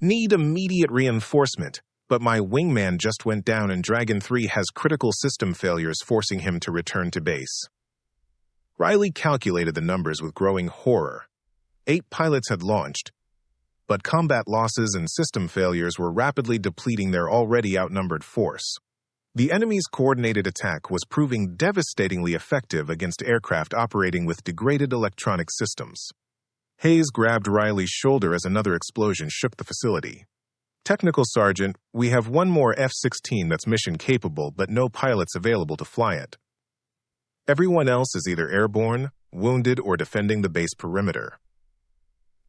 "Need immediate reinforcement, but my wingman just went down and Dragon 3 has critical system failures forcing him to return to base." Riley calculated the numbers with growing horror. 8 pilots had launched, but combat losses and system failures were rapidly depleting their already outnumbered force. The enemy's coordinated attack was proving devastatingly effective against aircraft operating with degraded electronic systems. Hayes grabbed Riley's shoulder as another explosion shook the facility. "Technical Sergeant, we have one more F-16 that's mission-capable, but no pilots available to fly it. Everyone else is either airborne, wounded, or defending the base perimeter."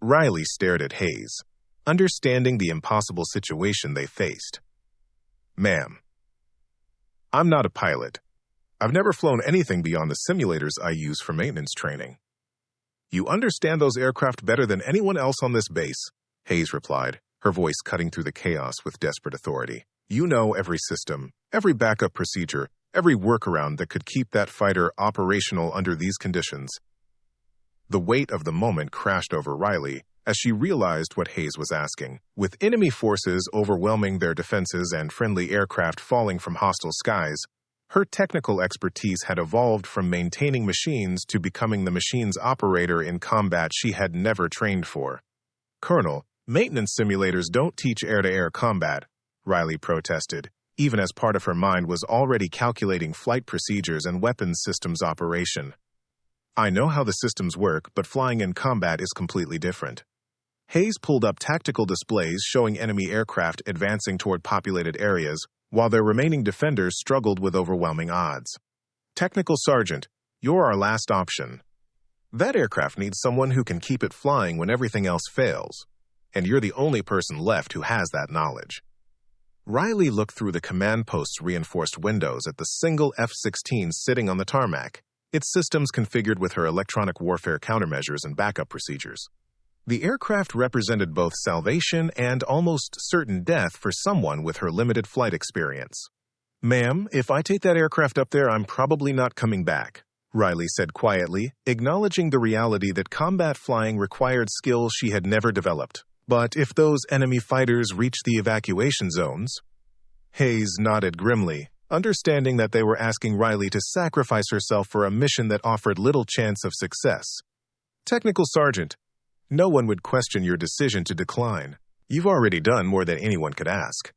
Riley stared at Hayes, understanding the impossible situation they faced. "Ma'am, I'm not a pilot. I've never flown anything beyond the simulators I use for maintenance training." "You understand those aircraft better than anyone else on this base," Hayes replied, her voice cutting through the chaos with desperate authority. "You know every system, every backup procedure, every workaround that could keep that fighter operational under these conditions." The weight of the moment crashed over Riley as she realized what Hayes was asking. With enemy forces overwhelming their defenses and friendly aircraft falling from hostile skies, her technical expertise had evolved from maintaining machines to becoming the machine's operator in combat she had never trained for. "Colonel, maintenance simulators don't teach air-to-air combat," Riley protested, even as part of her mind was already calculating flight procedures and weapons systems operation. "I know how the systems work, but flying in combat is completely different." Hayes pulled up tactical displays showing enemy aircraft advancing toward populated areas, while their remaining defenders struggled with overwhelming odds. "Technical Sergeant, you're our last option. That aircraft needs someone who can keep it flying when everything else fails, and you're the only person left who has that knowledge." Riley looked through the command post's reinforced windows at the single F-16 sitting on the tarmac, its systems configured with her electronic warfare countermeasures and backup procedures. The aircraft represented both salvation and almost certain death for someone with her limited flight experience. "Ma'am, if I take that aircraft up there, I'm probably not coming back," Riley said quietly, acknowledging the reality that combat flying required skills she had never developed. "But if those enemy fighters reach the evacuation zones?" Hayes nodded grimly, understanding that they were asking Riley to sacrifice herself for a mission that offered little chance of success. "Technical Sergeant, no one would question your decision to decline. You've already done more than anyone could ask."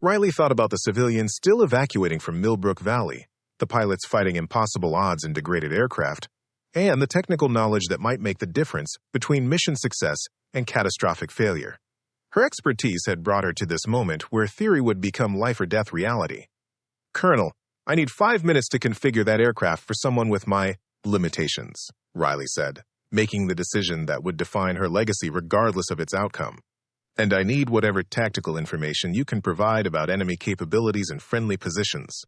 Riley thought about the civilians still evacuating from Millbrook Valley, the pilots fighting impossible odds in degraded aircraft, and the technical knowledge that might make the difference between mission success and catastrophic failure. Her expertise had brought her to this moment where theory would become life-or-death reality. "Colonel, I need 5 minutes to configure that aircraft for someone with my limitations," Riley said, making the decision that would define her legacy regardless of its outcome. "And I need whatever tactical information you can provide about enemy capabilities and friendly positions."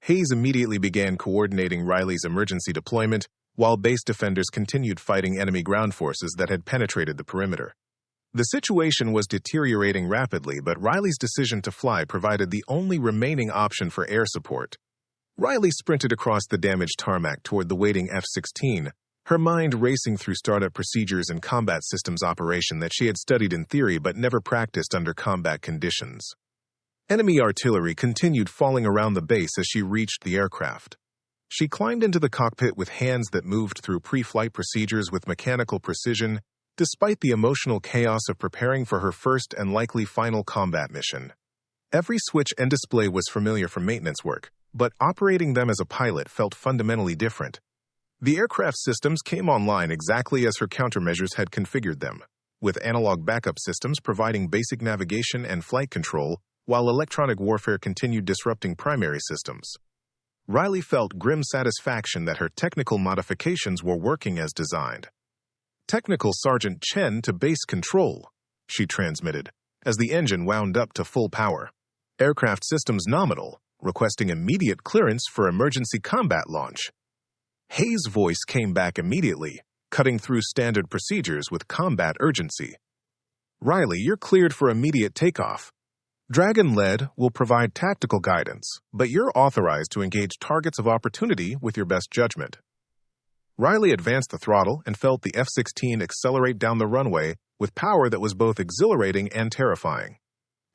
Hayes immediately began coordinating Riley's emergency deployment, while base defenders continued fighting enemy ground forces that had penetrated the perimeter. The situation was deteriorating rapidly, but Riley's decision to fly provided the only remaining option for air support. Riley sprinted across the damaged tarmac toward the waiting F-16, her mind racing through startup procedures and combat systems operation that she had studied in theory but never practiced under combat conditions. Enemy artillery continued falling around the base as she reached the aircraft. She climbed into the cockpit with hands that moved through pre-flight procedures with mechanical precision, despite the emotional chaos of preparing for her first and likely final combat mission. Every switch and display was familiar from maintenance work, but operating them as a pilot felt fundamentally different. The aircraft systems came online exactly as her countermeasures had configured them, with analog backup systems providing basic navigation and flight control, while electronic warfare continued disrupting primary systems. Riley felt grim satisfaction that her technical modifications were working as designed. "Technical Sergeant Chen to base control," she transmitted, as the engine wound up to full power. "Aircraft systems nominal, requesting immediate clearance for emergency combat launch." Hayes' voice came back immediately, cutting through standard procedures with combat urgency. "Riley, you're cleared for immediate takeoff. Dragon-led will provide tactical guidance, but you're authorized to engage targets of opportunity with your best judgment." Riley advanced the throttle and felt the F-16 accelerate down the runway with power that was both exhilarating and terrifying.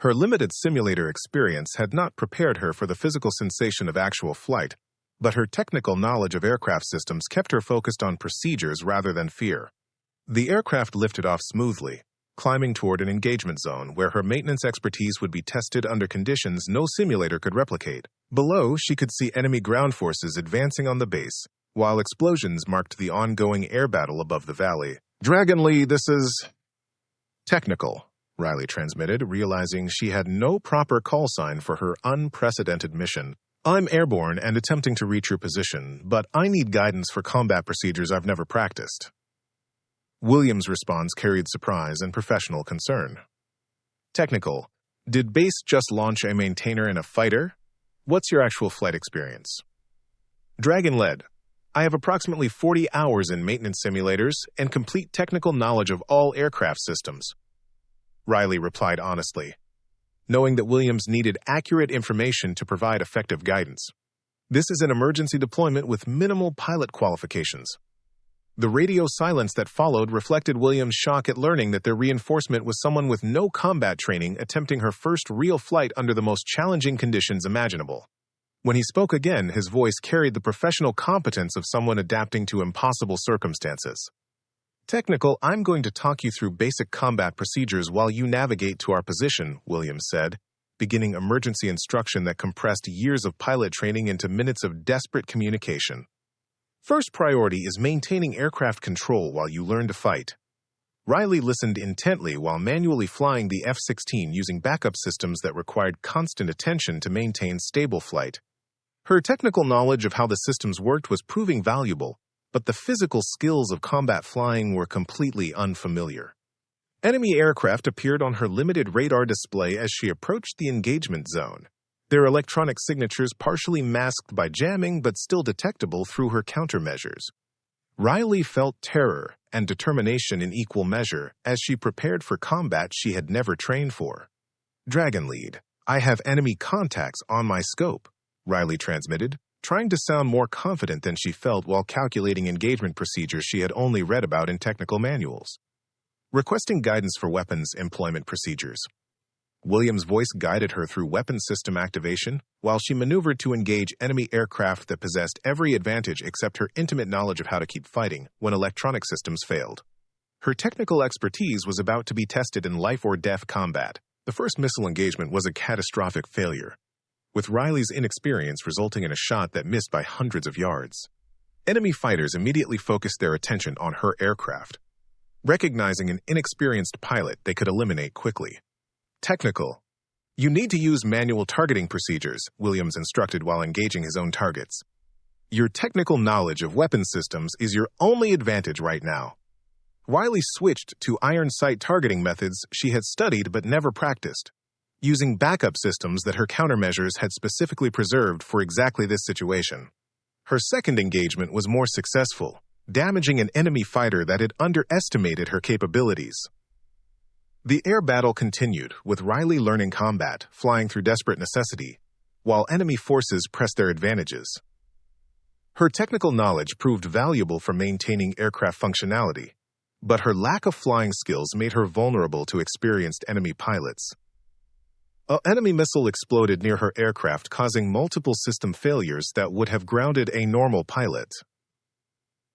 Her limited simulator experience had not prepared her for the physical sensation of actual flight, but her technical knowledge of aircraft systems kept her focused on procedures rather than fear. The aircraft lifted off smoothly, climbing toward an engagement zone where her maintenance expertise would be tested under conditions no simulator could replicate. Below, she could see enemy ground forces advancing on the base, while explosions marked the ongoing air battle above the valley. "Dragon Lee, this is technical," Riley transmitted, realizing she had no proper call sign for her unprecedented mission. "I'm airborne and attempting to reach your position, but I need guidance for combat procedures I've never practiced." Williams' response carried surprise and professional concern. "Technical. Did base just launch a maintainer and a fighter? What's your actual flight experience?" "Dragon-led. I have approximately 40 hours in maintenance simulators and complete technical knowledge of all aircraft systems," Riley replied honestly, knowing that Williams needed accurate information to provide effective guidance. "This is an emergency deployment with minimal pilot qualifications." The radio silence that followed reflected Williams' shock at learning that their reinforcement was someone with no combat training attempting her first real flight under the most challenging conditions imaginable. When he spoke again, his voice carried the professional competence of someone adapting to impossible circumstances. "Technical, I'm going to talk you through basic combat procedures while you navigate to our position," Williams said, beginning emergency instruction that compressed years of pilot training into minutes of desperate communication. "First priority is maintaining aircraft control while you learn to fight." Riley listened intently while manually flying the F-16 using backup systems that required constant attention to maintain stable flight. Her technical knowledge of how the systems worked was proving valuable, but the physical skills of combat flying were completely unfamiliar. Enemy aircraft appeared on her limited radar display as she approached the engagement zone, their electronic signatures partially masked by jamming but still detectable through her countermeasures. Riley felt terror and determination in equal measure as she prepared for combat she had never trained for. "Dragon Lead, I have enemy contacts on my scope," Riley transmitted, trying to sound more confident than she felt while calculating engagement procedures she had only read about in technical manuals. "Requesting guidance for weapons employment procedures." Williams' voice guided her through weapon system activation while she maneuvered to engage enemy aircraft that possessed every advantage except her intimate knowledge of how to keep fighting when electronic systems failed. Her technical expertise was about to be tested in life-or-death combat. The first missile engagement was a catastrophic failure, with Riley's inexperience resulting in a shot that missed by hundreds of yards. Enemy fighters immediately focused their attention on her aircraft. Recognizing an inexperienced pilot they could eliminate quickly. "Technical. You need to use manual targeting procedures," Williams instructed while engaging his own targets. "Your technical knowledge of weapon systems is your only advantage right now." Riley switched to iron sight targeting methods she had studied but never practiced, using backup systems that her countermeasures had specifically preserved for exactly this situation. Her second engagement was more successful, damaging an enemy fighter that had underestimated her capabilities. The air battle continued, with Riley learning combat, flying through desperate necessity, while enemy forces pressed their advantages. Her technical knowledge proved valuable for maintaining aircraft functionality, but her lack of flying skills made her vulnerable to experienced enemy pilots. An enemy missile exploded near her aircraft, causing multiple system failures that would have grounded a normal pilot.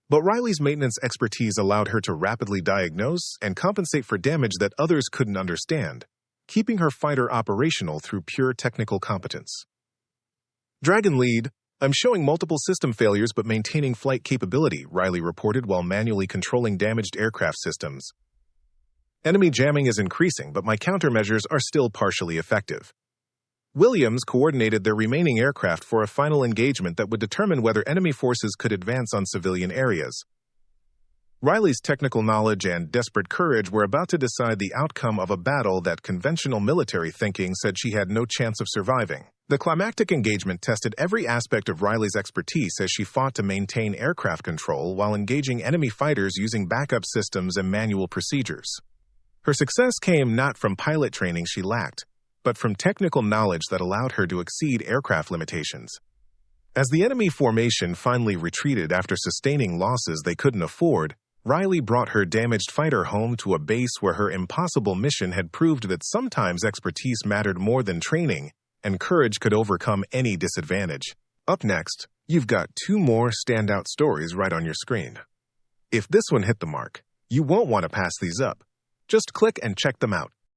But Riley's maintenance expertise allowed her to rapidly diagnose and compensate for damage that others couldn't understand, keeping her fighter operational through pure technical competence. Dragon Lead, I'm showing multiple system failures but maintaining flight capability, Riley reported while manually controlling damaged aircraft systems. Enemy jamming is increasing, but my countermeasures are still partially effective. Williams coordinated their remaining aircraft for a final engagement that would determine whether enemy forces could advance on civilian areas. Riley's technical knowledge and desperate courage were about to decide the outcome of a battle that conventional military thinking said she had no chance of surviving. The climactic engagement tested every aspect of Riley's expertise as she fought to maintain aircraft control while engaging enemy fighters using backup systems and manual procedures. Her success came not from pilot training she lacked, but from technical knowledge that allowed her to exceed aircraft limitations. As the enemy formation finally retreated after sustaining losses they couldn't afford, Riley brought her damaged fighter home to a base where her impossible mission had proved that sometimes expertise mattered more than training, and courage could overcome any disadvantage. Up next, you've got 2 more standout stories right on your screen. If this one hit the mark, you won't want to pass these up. Just click and check them out.